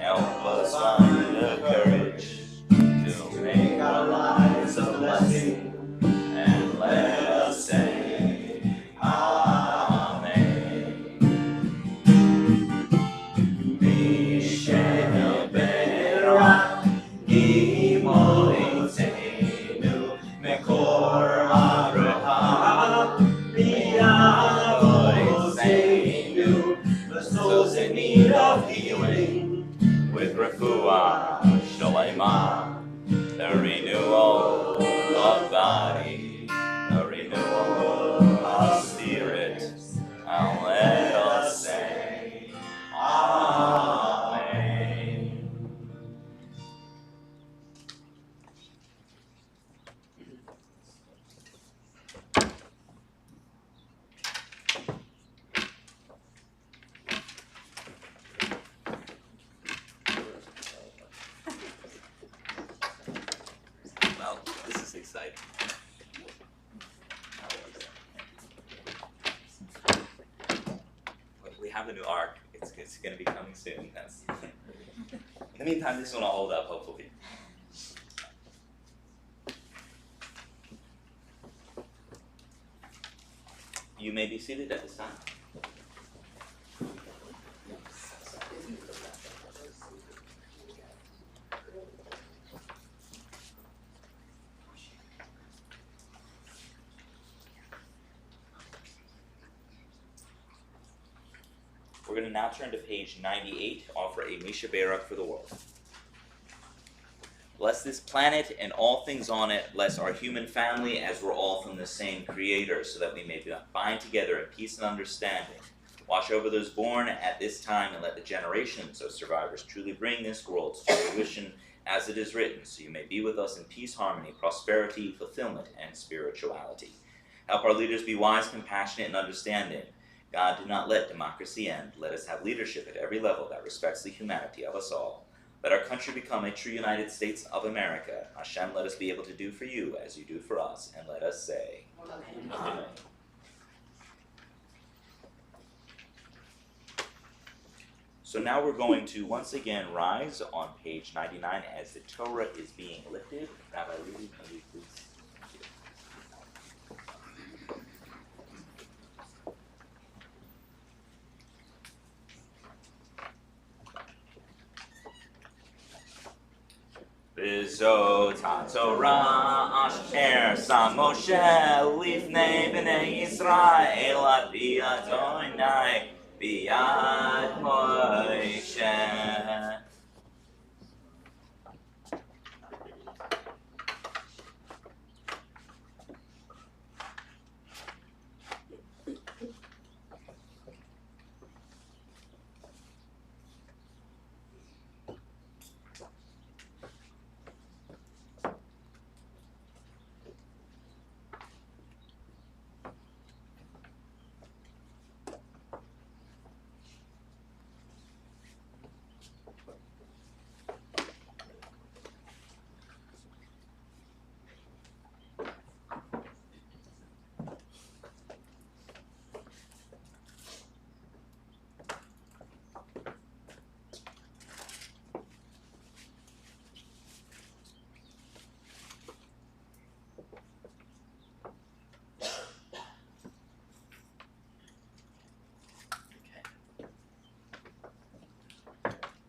help us find the courage to make our lives a blessing, and let us say, Amen. Mishael Berak, Imolitenu, Mekor those in need of healing, with refuah, shalema, the renewal of body, the renewal of spirit, and let us say, Amen. Well, this is exciting. We have a new arc. It's going to be coming soon. That's in the meantime, this one will hold up, hopefully. You may be seated at this time. We're going to now turn to page 98 to offer a Misha Barak for the world. Bless this planet and all things on it. Bless our human family as we're all from the same Creator, so that we may bind together in peace and understanding. Watch over those born at this time, and let the generations of survivors truly bring this world to fruition as it is written, so you may be with us in peace, harmony, prosperity, fulfillment, and spirituality. Help our leaders be wise, compassionate, and understanding. God, do not let democracy end. Let us have leadership at every level that respects the humanity of us all. Let our country become a true United States of America. Hashem, let us be able to do for you as you do for us, and let us say, Amen. Amen. So now we're going to once again rise on page 99 as the Torah is being lifted. Rabbi Levy, can you please? So Torah asher sam Moshe lifnei bnei Yisrael api Adonai biyad Moshe.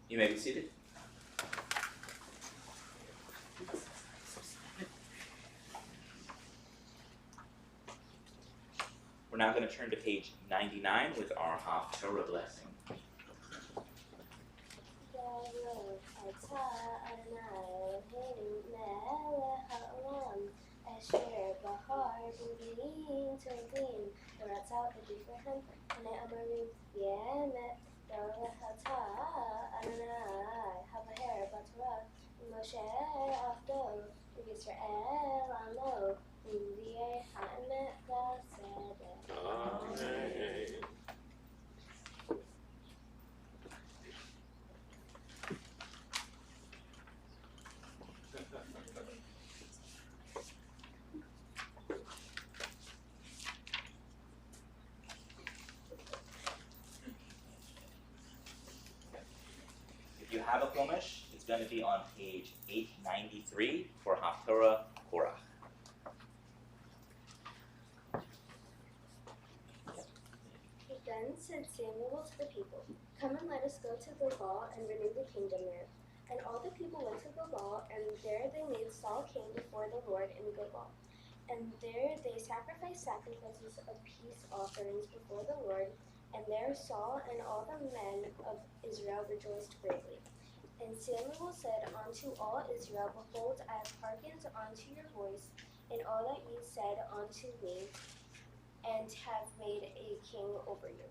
You may be seated. We're now going to turn to page 99 with our Haftorah blessing. Moshe Avdo Yisrael Amo Uviyeh Ha'emet V'Sedek. Amen. If you have a Chumash, it's going to be on page 893 for Haftorah Korach. Then said Samuel to the people, "Come and let us go to Gilgal and renew the kingdom there." And all the people went to Gilgal, and there they made Saul king before the Lord in Gilgal. And there they sacrificed sacrifices of peace offerings before the Lord, and there Saul and all the men of Israel rejoiced greatly. And Samuel said unto all Israel, Behold, I have hearkened unto your voice, and all that ye said unto me, and have made a king over you.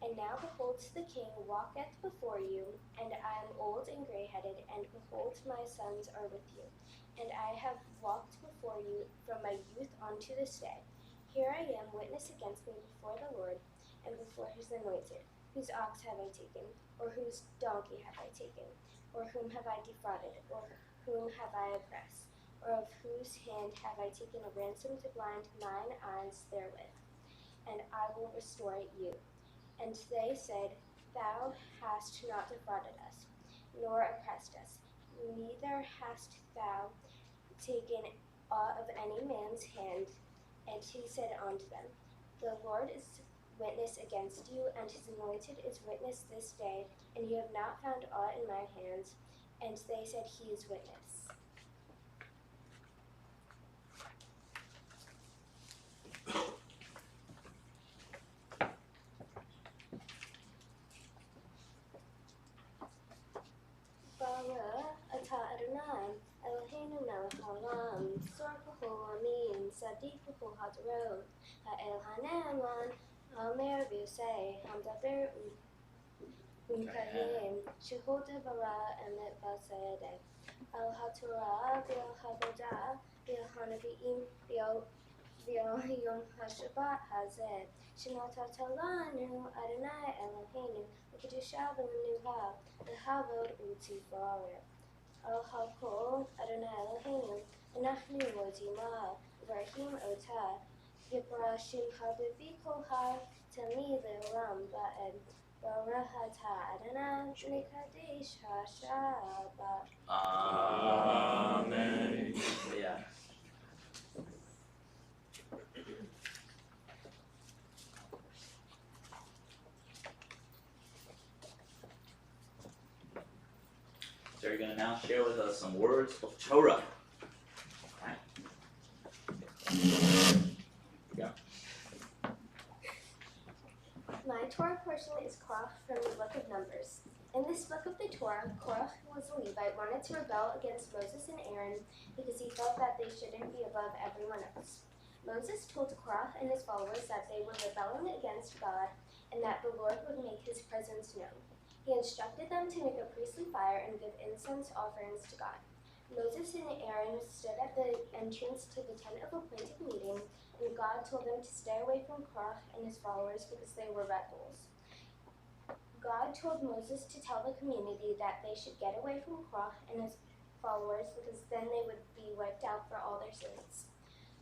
And now behold, the king walketh before you, and I am old and grey-headed, and behold, my sons are with you. And I have walked before you from my youth unto this day. Here I am, witness against me before the Lord, and before his anointed. Whose ox have I taken, or whose donkey have I taken? Or whom have I defrauded, or whom have I oppressed? Or of whose hand have I taken a ransom to blind mine eyes therewith? And I will restore you. And they said, Thou hast not defrauded us, nor oppressed us, neither hast thou taken aught of any man's hand. And he said unto them, The Lord is witness against you, and his anointed is witness this day, and you have not found aught in my hands. And they said, He is witness. Baruch atah Adonai, Eloheinu melech haolam, sor kol amin, sadiq kol hadarot, ha'el hane'eman, ha'omer v'yosei, hamdaber u'mkayim, shehod devara emet v'sedek, el haTorah v'el havodah, v'el hanaviim, v'el yom ha'shabbat hazeh, שנתת לנו אדוני אלוהינו לקדושה ולמנוחה לכבוד ולתפארת. על הכל אדוני אלוהינו אנחנו מודים לך ומברכים אותך יקרא שמך בכל תמיד לעולם ועד. ברוך אתה אדוני מקדש השבת. Amen. Yeah. Is are going to now share with us some words of Torah. Alright. My Torah portion is Korach from the book of Numbers. In this book of the Torah, Korach, who was a Levite, wanted to rebel against Moses and Aaron because he felt that they shouldn't be above everyone else. Moses told Korach and his followers that they were rebelling against God and that the Lord would make his presence known. He instructed them to make a priestly fire and give incense offerings to God. Moses and Aaron stood at the entrance to the tent of appointed meeting, and God told them to stay away from Korach and his followers because they were rebels. God told Moses to tell the community that they should get away from Korach and his followers because then they would be wiped out for all their sins.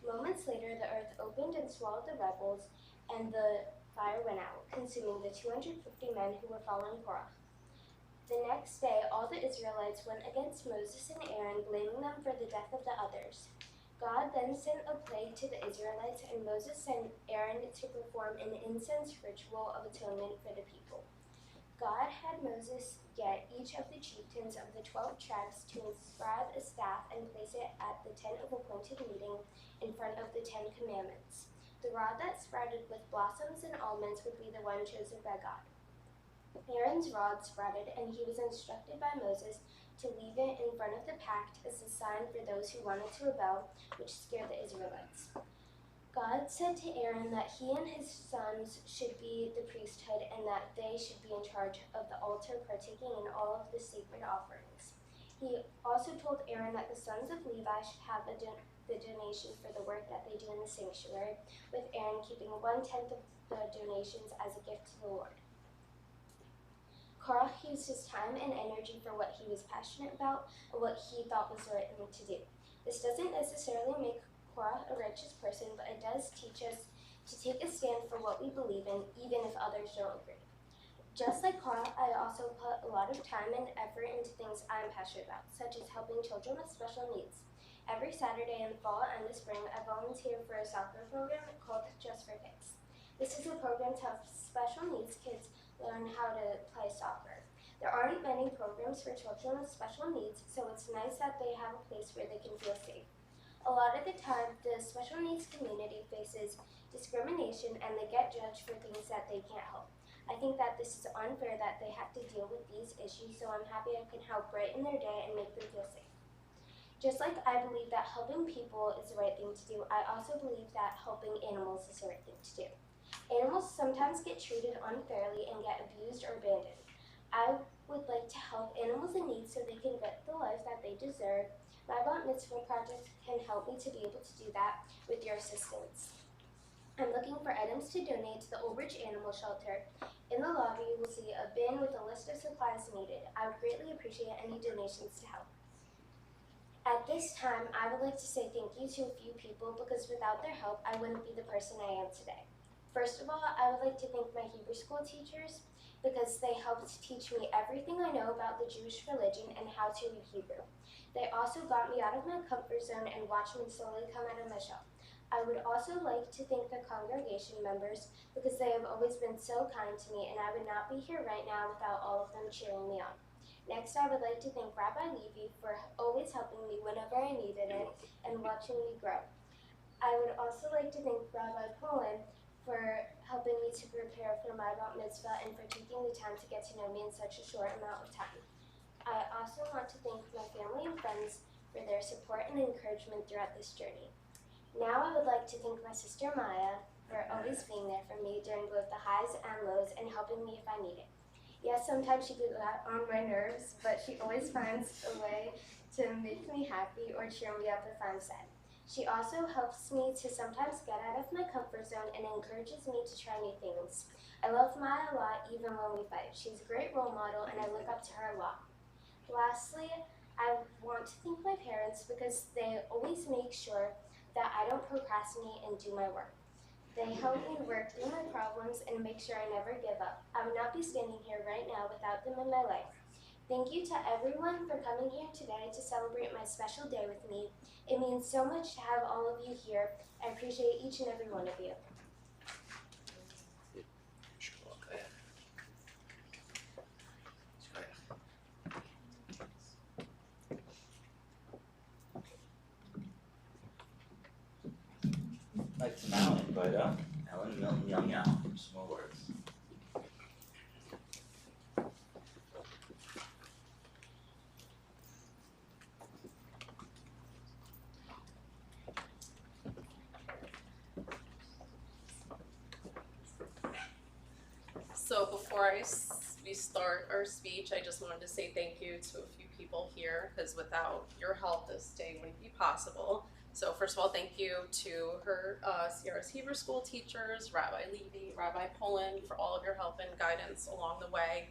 Moments later, the earth opened and swallowed the rebels, and the fire went out, consuming the 250 men who were following Korach. The next day, all the Israelites went against Moses and Aaron, blaming them for the death of the others. God then sent a plague to the Israelites, and Moses sent Aaron to perform an incense ritual of atonement for the people. God had Moses get each of the chieftains of the 12 tribes to inscribe a staff and place it at the tent of appointed meeting in front of the 10 Commandments. The rod that sprouted with blossoms and almonds would be the one chosen by God. Aaron's rod sprouted, and he was instructed by Moses to leave it in front of the pact as a sign for those who wanted to rebel, which scared the Israelites. God said to Aaron that he and his sons should be the priesthood and that they should be in charge of the altar, partaking in all of the sacred offerings. He also told Aaron that the sons of Levi should have the donation for the work that they do in the sanctuary, with Aaron keeping 1/10 of the donations as a gift to the Lord. Korach used his time and energy for what he was passionate about and what he thought was the right thing to do. This doesn't necessarily make Korach a righteous person, but it does teach us to take a stand for what we believe in, even if others don't agree. Just like Korach, I also put a lot of time and effort into things I'm passionate about, such as helping children with special needs. Every Saturday in the fall and the spring, I volunteer for a soccer program called Just for Kids. This is a program to help special needs kids learn how to play soccer. There aren't many programs for children with special needs, so it's nice that they have a place where they can feel safe. A lot of the time, the special needs community faces discrimination and they get judged for things that they can't help. I think that this is unfair that they have to deal with these issues, so I'm happy I can help brighten their day and make them feel safe. Just like I believe that helping people is the right thing to do, I also believe that helping animals is the right thing to do. Animals sometimes get treated unfairly and get abused or abandoned. I would like to help animals in need so they can get the life that they deserve. My Bat Mitzvah project can help me to be able to do that with your assistance. I'm looking for items to donate to the Old Bridge Animal Shelter. In the lobby, you will see a bin with a list of supplies needed. I would greatly appreciate any donations to help. At this time, I would like to say thank you to a few people because without their help, I wouldn't be the person I am today. First of all, I would like to thank my Hebrew school teachers because they helped teach me everything I know about the Jewish religion and how to read Hebrew. They also got me out of my comfort zone and watched me slowly come out of my shell. I would also like to thank the congregation members because they have always been so kind to me, and I would not be here right now without all of them cheering me on. Next, I would like to thank Rabbi Levy for always helping me whenever I needed it and watching me grow. I would also like to thank Rabbi Poland for helping me to prepare for my Bat Mitzvah and for taking the time to get to know me in such a short amount of time. I also want to thank my family and friends for their support and encouragement throughout this journey. Now I would like to thank my sister Maya for always being there for me during both the highs and lows and helping me if I need it. Yes, sometimes she gets on my nerves, but she always finds a way to make me happy or cheer me up if I'm sad. She also helps me to sometimes get out of my comfort zone and encourages me to try new things. I love Maya a lot even when we fight. She's a great role model and I look up to her a lot. Lastly, I want to thank my parents because they always make sure that I don't procrastinate and do my work. They help me work through my problems and make sure I never give up. I would not be standing here right now without them in my life. Thank you to everyone for coming here today to celebrate my special day with me. It means so much to have all of you here. I appreciate each and every one of you. to now invite up Ellen Milton Young Yao for some more words. So before we start our speech, I just wanted to say thank you to a few people here, because without your help, this day wouldn't be possible. So first of all, thank you to her Sierra's Hebrew School teachers, Rabbi Levy, Rabbi Poland, for all of your help and guidance along the way.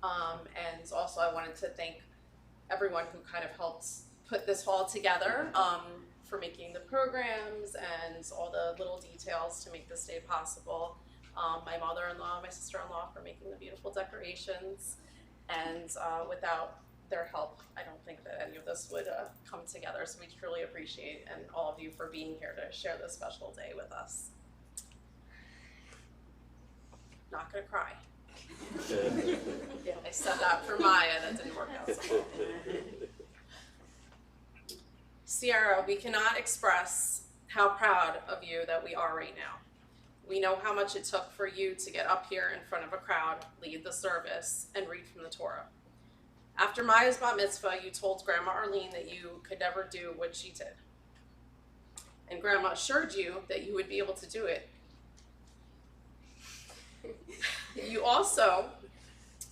And also I wanted to thank everyone who kind of helped put this all together, for making the programs and all the little details to make this day possible. My mother-in-law, my sister-in-law for making the beautiful decorations, and without their help, I don't think that any of this would come together. So we truly appreciate and all of you for being here to share this special day with us. Not gonna cry. Yeah, I said that for Maya, that didn't work out so well. Sierra, we cannot express how proud of you that we are right now. We know how much it took for you to get up here in front of a crowd, lead the service, and read from the Torah. After Maya's bat mitzvah, you told Grandma Arlene that you could never do what she did. And Grandma assured you that you would be able to do it. You also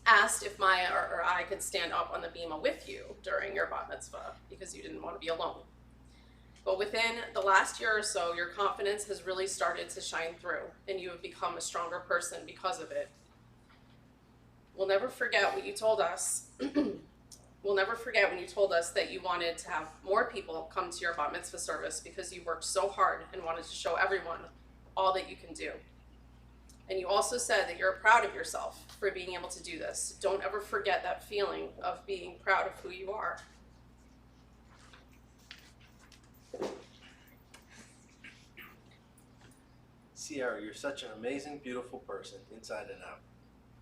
asked if Maya or I could stand up on the bima with you during your bat mitzvah because you didn't want to be alone. But within the last year or so, your confidence has really started to shine through, and you have become a stronger person because of it. We'll never forget what you told us. We'll never forget when you told us that you wanted to have more people come to your bat mitzvah service because you worked so hard and wanted to show everyone all that you can do. And you also said that you're proud of yourself for being able to do this. Don't ever forget that feeling of being proud of who you are. Sierra, you're such an amazing, beautiful person, inside and out.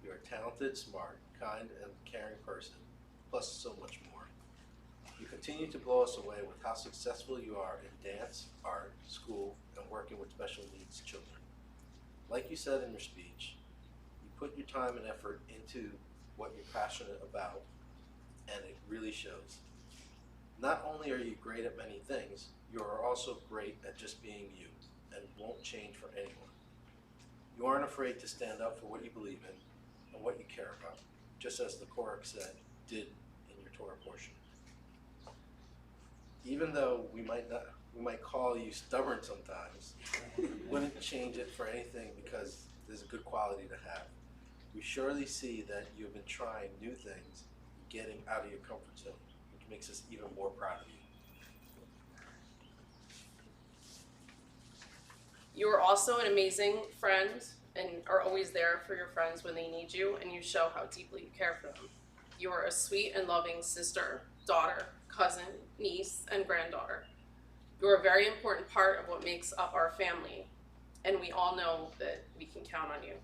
You're a talented, smart, kind, and caring person, plus so much more. You continue to blow us away with how successful you are in dance, art, school, and working with special needs children. Like you said in your speech, you put your time and effort into what you're passionate about, and it really shows. Not only are you great at many things, you are also great at just being you, and won't change for anyone. You aren't afraid to stand up for what you believe in and what you care about, just as the Korach said, did in your Torah portion. Even though we might call you stubborn sometimes, we wouldn't change it for anything because there's a good quality to have. We surely see that you have been trying new things, getting out of your comfort zone, which makes us even more proud of you. You are also an amazing friend and are always there for your friends when they need you, and you show how deeply you care for them. You are a sweet and loving sister, daughter, cousin, niece, and granddaughter. You are a very important part of what makes up our family, and we all know that we can count on you.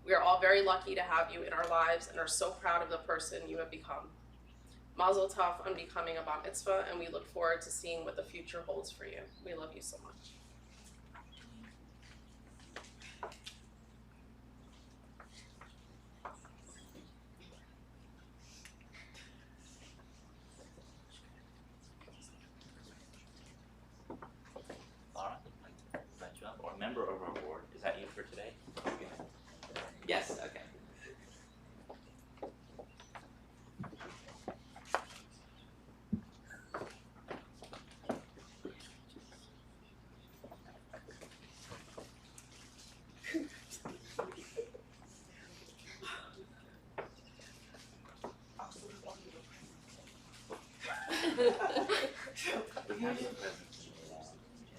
We are all very lucky to have you in our lives and are so proud of the person you have become. Mazel tov on becoming a bat mitzvah, and we look forward to seeing what the future holds for you. We love you so much. Laura, I'd invite you up, or a member of our board. Is that you for today? Yes, okay.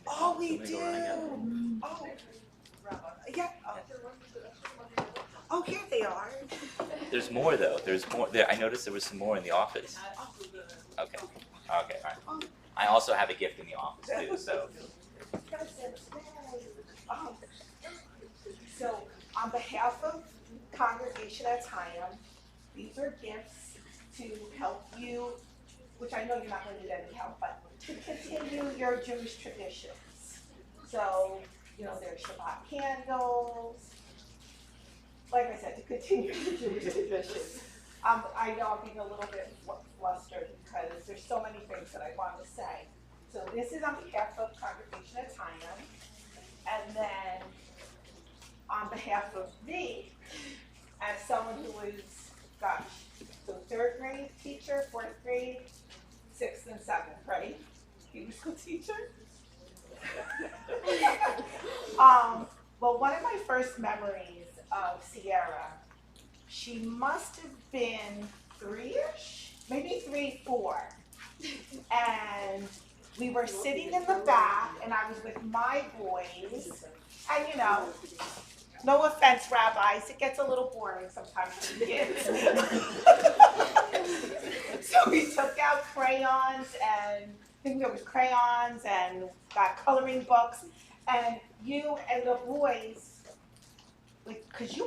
Oh, we do. Oh, yeah. Oh, here they are. There's more though. There's more. There, I noticed there was some more in the office. Okay. Okay. All right. I also have a gift in the office too. So. So, on behalf of Congregation at Hayam, these are gifts to help you, which I know you're not going to need any help, but to continue your Jewish traditions. So, there's Shabbat candles. Like I said, to continue the Jewish tradition. I know I'm being a little bit flustered because there's so many things that I want to say. So this is on behalf of Congregation at Tynum, and then on behalf of me, as someone who is, so 3rd grade teacher, 4th grade, 6th and 7th, right? Hebrew school teacher. Well, one of my first memories of Sierra, she must have been 3-ish, maybe 3, 4. And we were sitting in the back, and I was with my boys, and no offense, rabbis, it gets a little boring sometimes for the kids. So we took out crayons, and I think there was crayons, and got coloring books, and you and the boys, like, cause you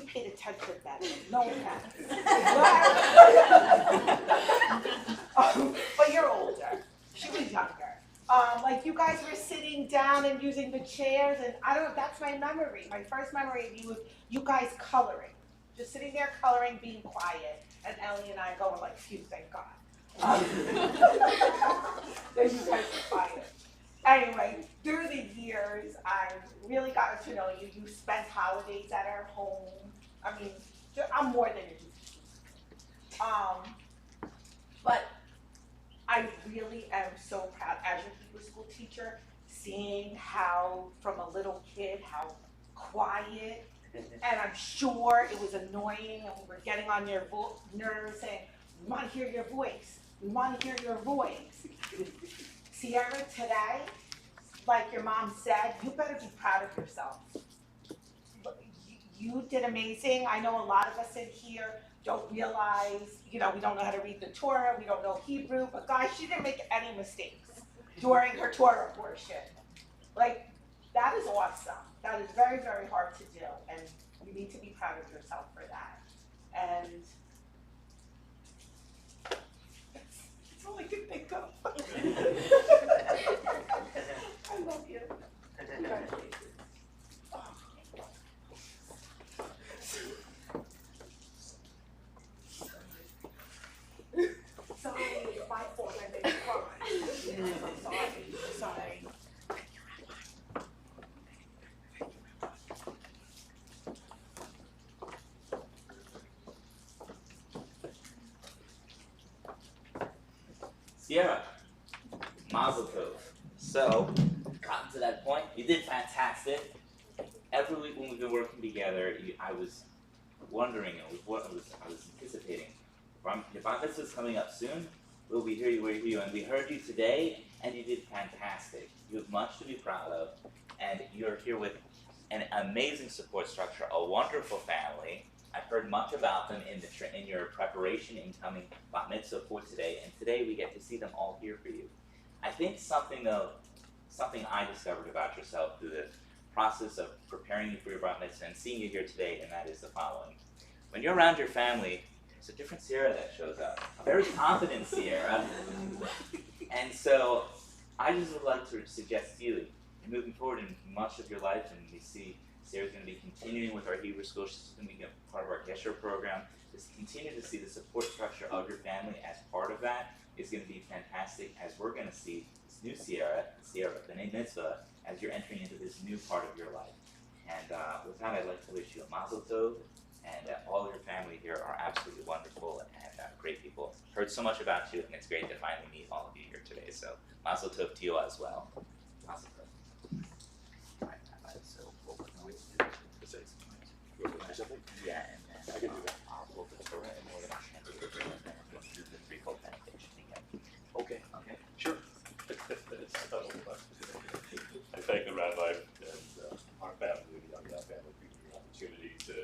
paid attention then, no offense. But you're older, she was younger. Like you guys were sitting down and using the chairs, and I don't know, that's my memory. My first memory of you guys coloring. Just sitting there coloring, being quiet, and Ellie and I going like, phew, thank God. Then you guys were quiet. Anyway, through the years, I've really gotten to know you. You spent holidays at our home. I mean, I'm more than you. But I really am so proud as your Hebrew school teacher, seeing how, from a little kid, how quiet, and I'm sure it was annoying, and we were getting on your nerves, saying, we want to hear your voice. We want to hear your voice. Sierra, today, like your mom said, you better be proud of yourself. You did amazing. I know a lot of us in here don't realize, we don't know how to read the Torah, we don't know Hebrew, but guys, she didn't make any mistakes during her Torah portion. Like, that is awesome. That is very, very hard to do, and you need to be proud of yourself for that. And that's all I can think of. I love you. Congratulations. Sorry, it's my fault. I made you cry. I'm sorry. Sierra, Mazel Tov. So, gotten to that point, you did fantastic. Every week when we've been working together, I was wondering, I was anticipating. Your bar mitzvah is coming up soon. Will we hear you? We'll hear you. And we heard you today, and you did fantastic. You have much to be proud of, and you're here with an amazing support structure, a wonderful family. I've heard much about them in your preparation in coming bat mitzvah for today, and today we get to see them all here for you. I think something I discovered about yourself through the process of preparing you for your bat mitzvah and seeing you here today, and that is the following. When you're around your family, it's a different Sierra that shows up, a very confident Sierra. And so I just would like to suggest to you, moving forward in much of your life, and we see Sierra's going to be continuing with our Hebrew school, she's going to be a part of our Gesher program, just continue to see the support structure of your family as part of that is going to be fantastic, as we're going to see this new Sierra, B'nai Mitzvah, as you're entering into this new part of your life. And with that, I'd like to wish you a Mazel Tov, and all of your family here are absolutely wonderful and great people. Heard so much about you, and it's great to finally meet all of you here today. So Mazel Tov to you as well. Mazel Tov. All right, so what we're going to do is yeah, and then I can do that. I'll hold the Torah and we're going to chant it, and then we'll do the threefold benediction again. Okay, sure. I thank the rabbi and our family, the Young family, for the opportunity to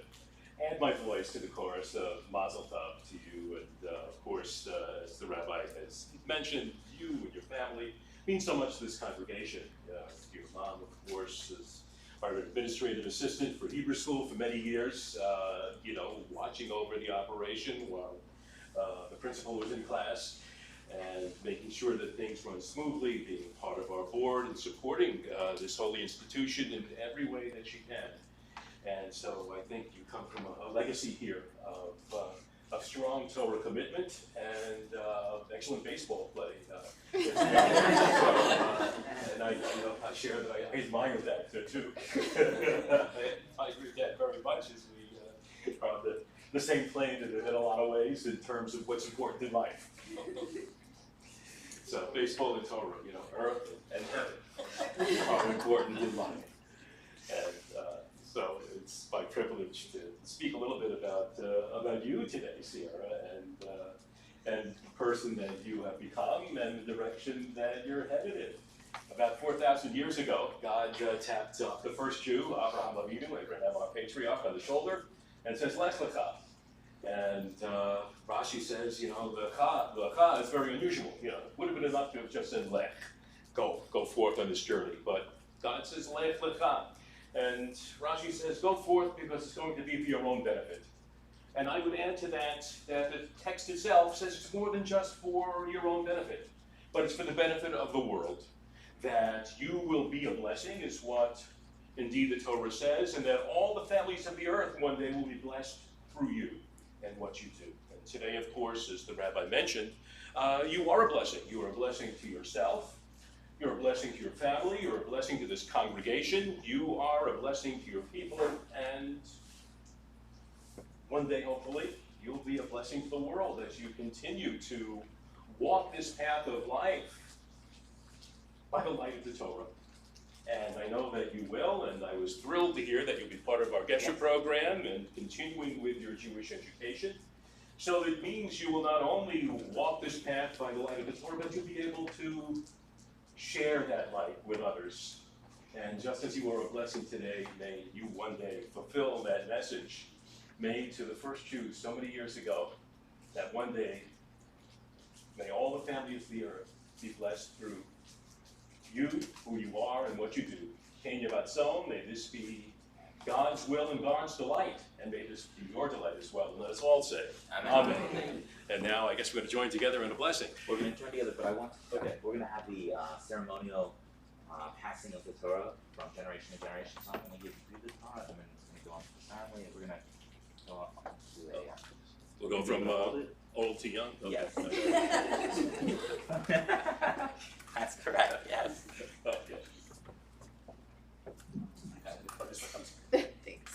add my voice to the chorus of Mazel Tov to you. And of course, as the rabbi has mentioned, you and your family mean so much to this congregation. Your mom, of course, is our administrative assistant for Hebrew school for many years, watching over the operation while the principal was in class. and making sure that things run smoothly, being part of our board and supporting this holy institution in every way that you can. And so I think you come from a legacy here of strong Torah commitment and excellent baseball play. And I share that I admire that too. I agree with that very much as we are on the same plane in a lot of ways in terms of what's important in life. So baseball and Torah, earth and heaven are important in life. And so it's my privilege to speak a little bit about you today, Sierra, and the person that you have become and the direction that you're headed in. About 4,000 years ago, God tapped the first Jew, Abraham Avinu, Abraham our patriarch, on the shoulder, and says, "Lech lecha." And Rashi says, lecha is very unusual. It would have been enough to have just said lech, go forth on this journey. But God says, "Lech lecha." And Rashi says, go forth because it's going to be for your own benefit. And I would add to that the text itself says it's more than just for your own benefit, but it's for the benefit of the world. That you will be a blessing is what indeed the Torah says, and that all the families of the earth one day will be blessed through you and what you do. And today, of course, as the rabbi mentioned, you are a blessing. You are a blessing to yourself. You're a blessing to your family. You're a blessing to this congregation. You are a blessing to your people. And one day, hopefully, you'll be a blessing to the world as you continue to walk this path of life by the light of the Torah. And I know that you will, and I was thrilled to hear that you'll be part of our Gesher program and continuing with your Jewish education. So it means you will not only walk this path by the light of the Torah, but you'll be able to share that light with others. And just as you are a blessing today, may you one day fulfill that message made to the first Jews so many years ago, that one day, may all the families of the earth be blessed through you, who you are, and what you do. Ken Yavatzon, may this be God's will and God's delight, and may this be your delight as well. And let us all say, Amen. Amen. And now I guess we're going to join together in a blessing. We're going to join together, but we're going to have the ceremonial passing of the Torah from generation to generation. So I'm going to give you the Torah, and then it's going to go on to the family, and we're going to go on to a... We'll go from old to young? Okay. Yes. That's correct, yes. Okay. Thanks.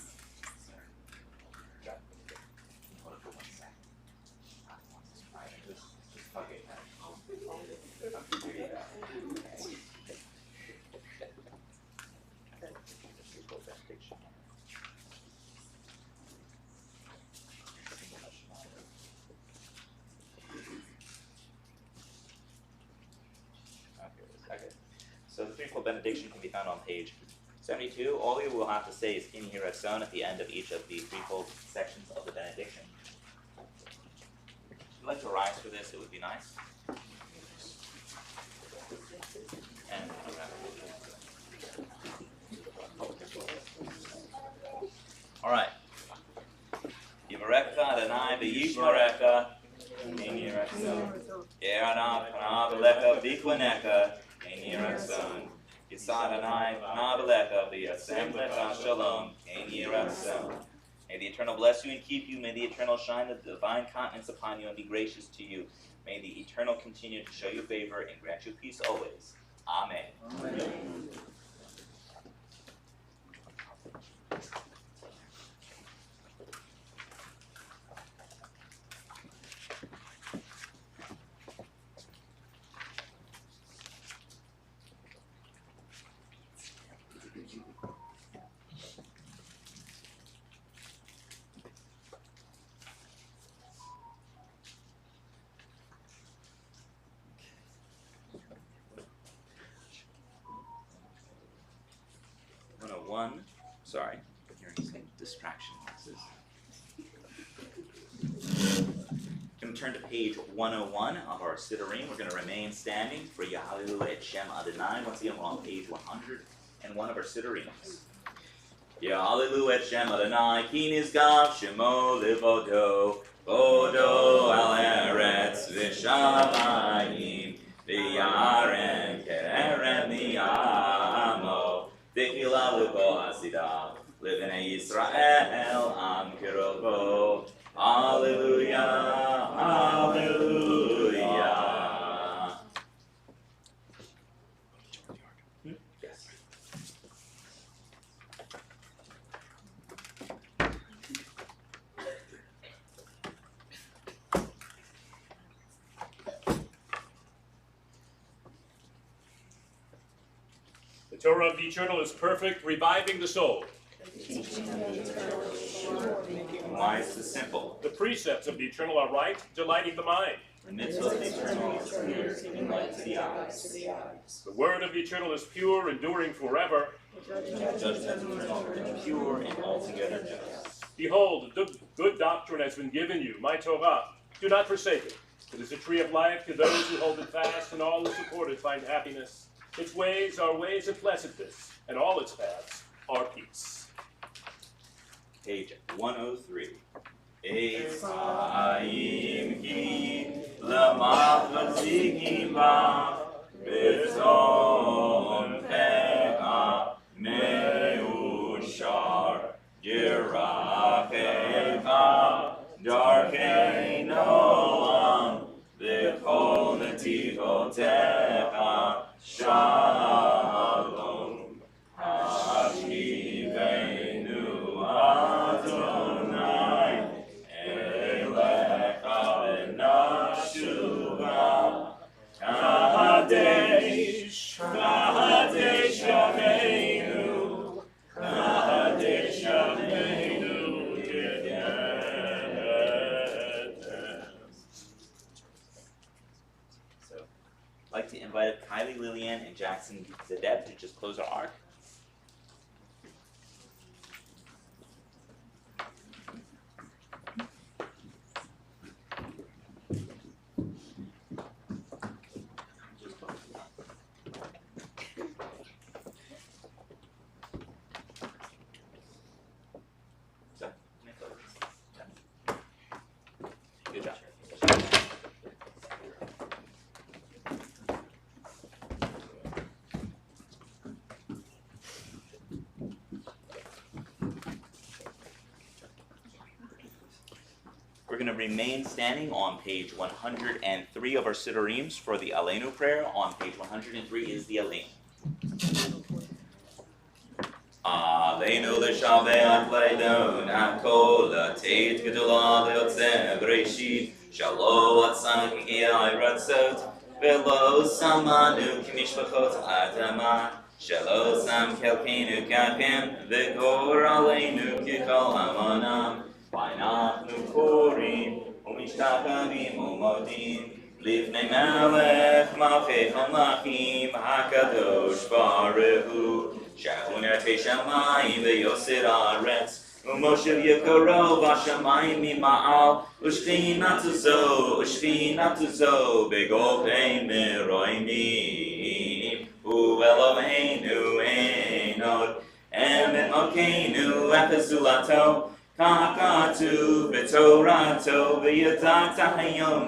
So the threefold benediction can be found on page 72. All you will have to say is "In here Ratzon" at the end of each of the threefold sections of the benediction. If you'd like to rise for this, it would be nice. And all right. Yivarecha Adonai v'yishmerecha. In here Ratzon. Yeranav panav elecha v'ikvanecha. Ein Yiratzon. Yisad Adonai panav elecha v'yasem lecha shalom. Ein Yiratzon. May the Eternal bless you and keep you. May the Eternal shine the divine countenance upon you and be gracious to you. May the Eternal continue to show you favor and grant you peace always. Amen. Amen. Sorry, but hearing some distraction noises. We're going to turn to page 101 of our Siddurim. We're going to remain standing for Yahalilu et Shem Adonai. Once again, we're on page 101 of our Siddurim. Yahalilu et Shem Adonai, ki nizgav shemo livodo, Odo al eretz v'shamayim v'yaren kerem miyamo v'kila l'ko asida l'bnei Yisrael am kirobo. Hallelujah, hallelujah. Yes. The Torah of the Eternal is perfect, reviving the soul. Wise is simple. The precepts of the Eternal are right, delighting the mind. The mitzvah of the Eternal is clear, giving light to the eyes. The word of the Eternal is pure, enduring forever. Judgment of the Eternal is pure and altogether just. Behold, the good doctrine has been given you, my Torah. Do not forsake it. It is a tree of life to those who hold it fast, and all who support it find happiness. Its ways are ways of pleasantness, and all its paths are peace. Page 103. Eitz Chaim ki l'machzik ba b'tzon pecha meushar yirachecha darkei noam v'kol netivotecha shalom hashivenu Adonai elecha v'nashuva Kadesh Kadesh Yameinu Kadesh Yameinu So, I'd like to invite Kylie, Lillian, and Jackson Zedeb to just close our arc. Good job. We're going to remain standing on page 103 of our Sidurims for the Aleinu prayer. On page 103 is the Aleinu. Aleinu l'shabeach leidon hakol l'teit gedolah le'otzeh b'reishit shalo atzan k'giyai ratzot v'lo samanu k'mishpachot adama shalo sam kelkeinu kafim v'gor aleinu k'chol hamonam v'anachnu korim u'mishtachavim u'modim Livnei melech malchei hamlachim hakadosh baruch hu Sha'uner Teshamayim ve'yoser haaretz U'moshev yekoro v'ashamayim mima'al U'shchina tuzo begopei meroimim U'eloheinu einod Emet malkeinu efezulato Kakatu v'torato v'yadata hayom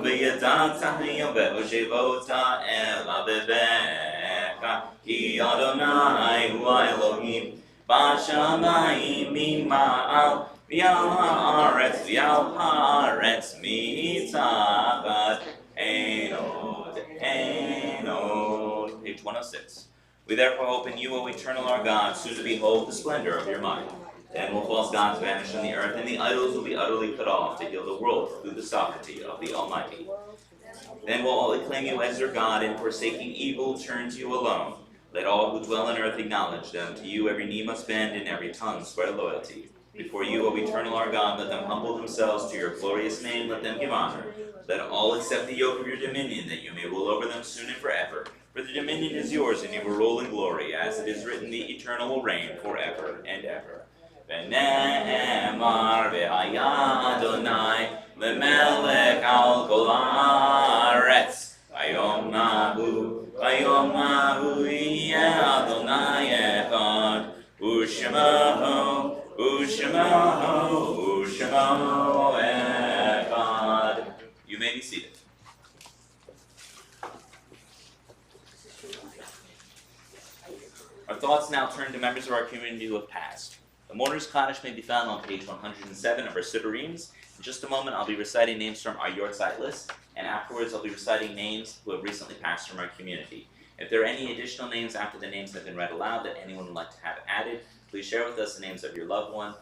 ve'oshevota ela bebecha Ki Adonai hu Elohim b'shamayim mima'al v'al haaretz mitachat einod. Page 106. We therefore hope in you, O eternal our God, soon to behold the splendor of your might. Then will false gods vanish from the earth, and the idols will be utterly cut off to heal the world through the sovereignty of the Almighty. Then will all acclaim you as their God, and forsaking evil turn to you alone. Let all who dwell on earth acknowledge them. To you every knee must bend, and every tongue swear loyalty. Before you, O eternal our God, let them humble themselves to your glorious name, let them give honor. Let all accept the yoke of your dominion, that you may rule over them soon and forever. For the dominion is yours, and you will rule in glory. As it is written, the eternal will reign forever and ever. V'ne'emar v'haya Adonai lemelech al kol haaretz vayom nahu yeh Adonai echad u'shemo echad thoughts now turn to members of our community who have passed. The mourner's Kaddish may be found on page 107 of our Siddurim. In just a moment, I'll be reciting names from our Yortzeit list, and afterwards I'll be reciting names who have recently passed from our community. If there are any additional names after the names have been read aloud that anyone would like to have added, please share with us the names of your loved one,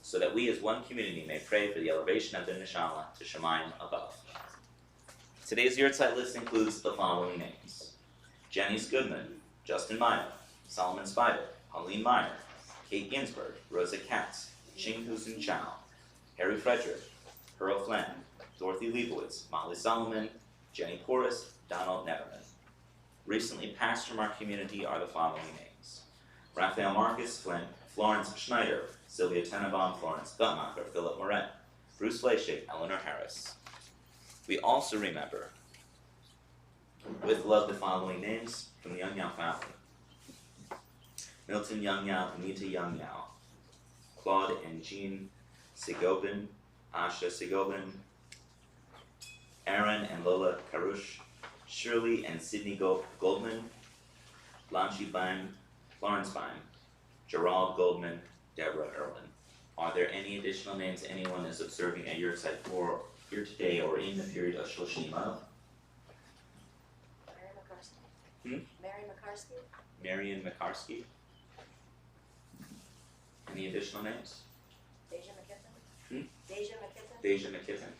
so that we as one community may pray for the elevation of their neshama to Shemayim above. Today's Yortzeit list includes the following names: Janice Goodman, Justin Meyer, Solomon Spider, Pauline Meyer, Kate Ginsburg, Rosa Katz, Ching Husen Chow, Harry Frederick, Pearl Flynn, Dorothy Leibowitz, Molly Solomon, Jenny Porras, Donald Neverman. Recently passed from our community are the following names: Raphael Marcus Flynn, Florence Schneider, Sylvia Tenenbaum, Florence Guttmacher, Philip Moret, Bruce Fleischig, Eleanor Harris. We also remember, with love, the following names from the Young Yao family: Milton Young Yao, Anita Young Yao, Claude and Jean Sigobin, Asha Sigobin, Aaron and Lola Karush, Shirley and Sydney Goldman, Blanche Bain, Florence Bain, Gerald Goldman, Deborah Irwin. Are there any additional names anyone is observing at Yortzeit for here today or in the period of Shoshim Av? Mary McCarsky. Marion McCarsky. Any additional names? Deja McKithen. Deja McKithen. Deja McKithen.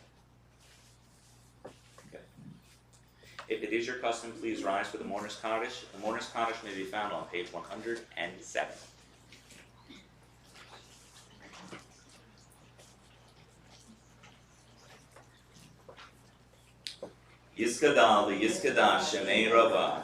Okay. If it is your custom, please rise for the mourner's Kaddish. The mourner's Kaddish may be found on page 107. Yiskadal v'yiskadal shemei rava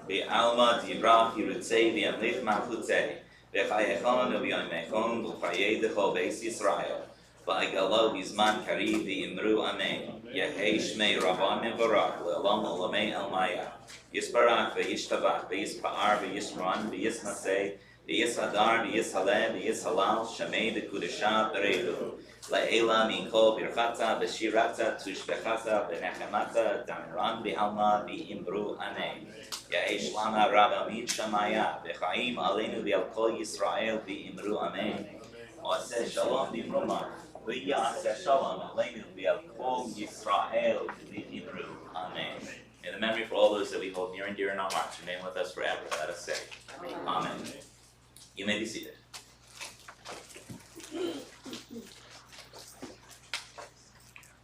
v'alma dibra hirutzei v'yamlich malchutzei v'chayechon v'yomechon v'chayei dechol beis Yisrael v'agalo b'zman kariv v'imru amen yehei shmei rava mevarach le'olam olamei elmaya yisparach v'yishtabach v'yispa'ar v'yisran v'yisnasei v'yishadar v'yishaleh v'yishalal shemei v'kudesha v'reihu La'ela minkol birchata b'shirata tushbechata b'nechemata damiran b'alma b'imbru anei Ya'esh lama rabba min shamaya v'chaim aleinu v'al kol Yisrael b'imru amen Oseh shalom b'imroma v'ya'aseh shalom aleinu v'al kol Yisrael b'imru amen. In the memory for all those that we hold near and dear in our hearts, remain with us forever. Let us say, Amen. You may be seated.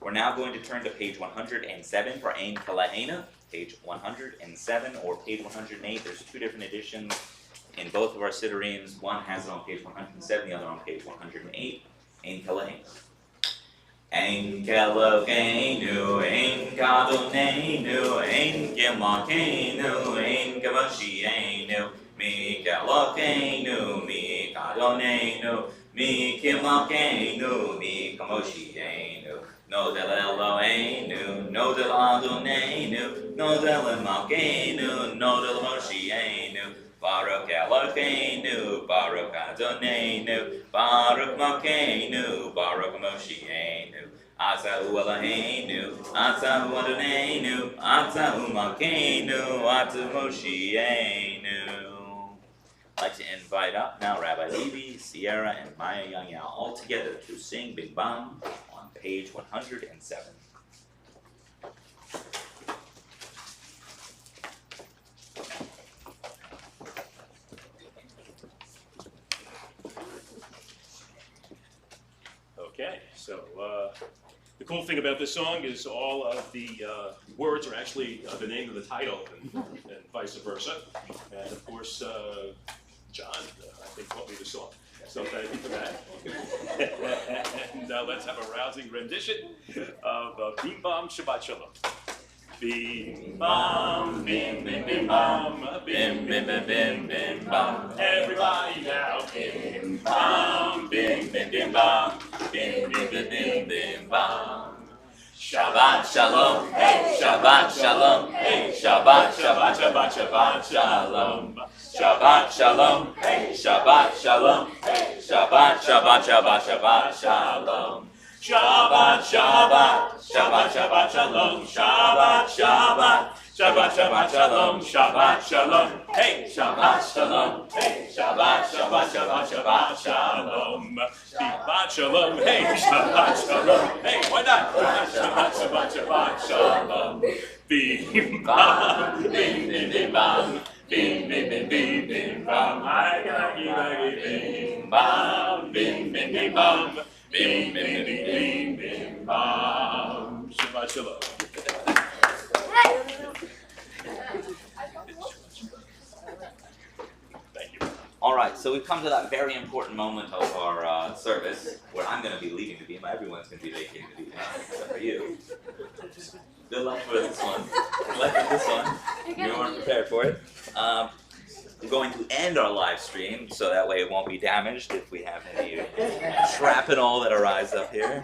We're now going to turn to page 107 for Ein Kalahena, page 107 or page 108. There's two different editions in both of our Siddurim. One has it on page 107, the other on page 108. Ein Kalahena. Ein Keloheinu, Ein Kadonenu, Ein Kemakenu, Ein Kemoshienu, Mi Keloheinu, Mi Kadonenu, Mi Kemakenu, Mi Kemoshienu. No del Eloheinu, no del Adonenu, no del Malkeinu, no del Moshienu. Baruch Eloheinu, Baruch Adonenu, Baruch Malkeinu, Baruch Moshienu. Atahu Eloheinu, Atahu Adonenu, Atahu Malkeinu, Atahu Moshienu. I'd like to invite up now Rabbi Levy, Sierra, and Maya Young Yao all together to sing Big Bam on page 107. Okay, so the cool thing about this song is all of the words are actually the name of the title and vice versa. And of course, John, I think, taught me the song. So thank you for that. And let's have a rousing rendition of Bim Bam Shabbat Shalom. Bim Bam, Bim Bim Bim Bam, Bim Bim Bim Bim Bim Bam. Everybody now, Bim Bam, Bim Bim Bim Bam, Bim Bim Bim Bim Bim Bam. Shabbat Shalom, hey, Shabbat Shalom, hey, Shabbat, Shabbat, Shabbat, Shabbat Shalom. Shabbat Shalom, hey, Shabbat Shalom, hey, Shabbat, Shabbat, Shabbat, Shabbat Shalom. Shabbat, Shabbat, Shabbat, Shabbat Shalom. Shabbat, Shabbat, Shabbat, Shabbat Shalom. Shabbat Shalom, hey, Shabbat Shalom, hey. Shabbat, Shabbat, Shabbat, Shalom. Shabbat Shalom, hey, Shabbat Shalom, hey, why not? Shabbat, Shabbat, Shabbat, Shalom. Bim bam, bim bim bim bam, bim bim bim bim bim bam. I got you, bim bam, bim bim bim bam, bim bim bim bim bim bam. Shabbat Shalom. All right, so we've come to that very important moment of our service where I'm going to be leaving the beam. Everyone's going to be vacating the beam, except for you. Good luck for this one. Good luck with this one. You weren't prepared for it. We're going to end our live stream so that way it won't be damaged if we have any shrapnel that arrives up here.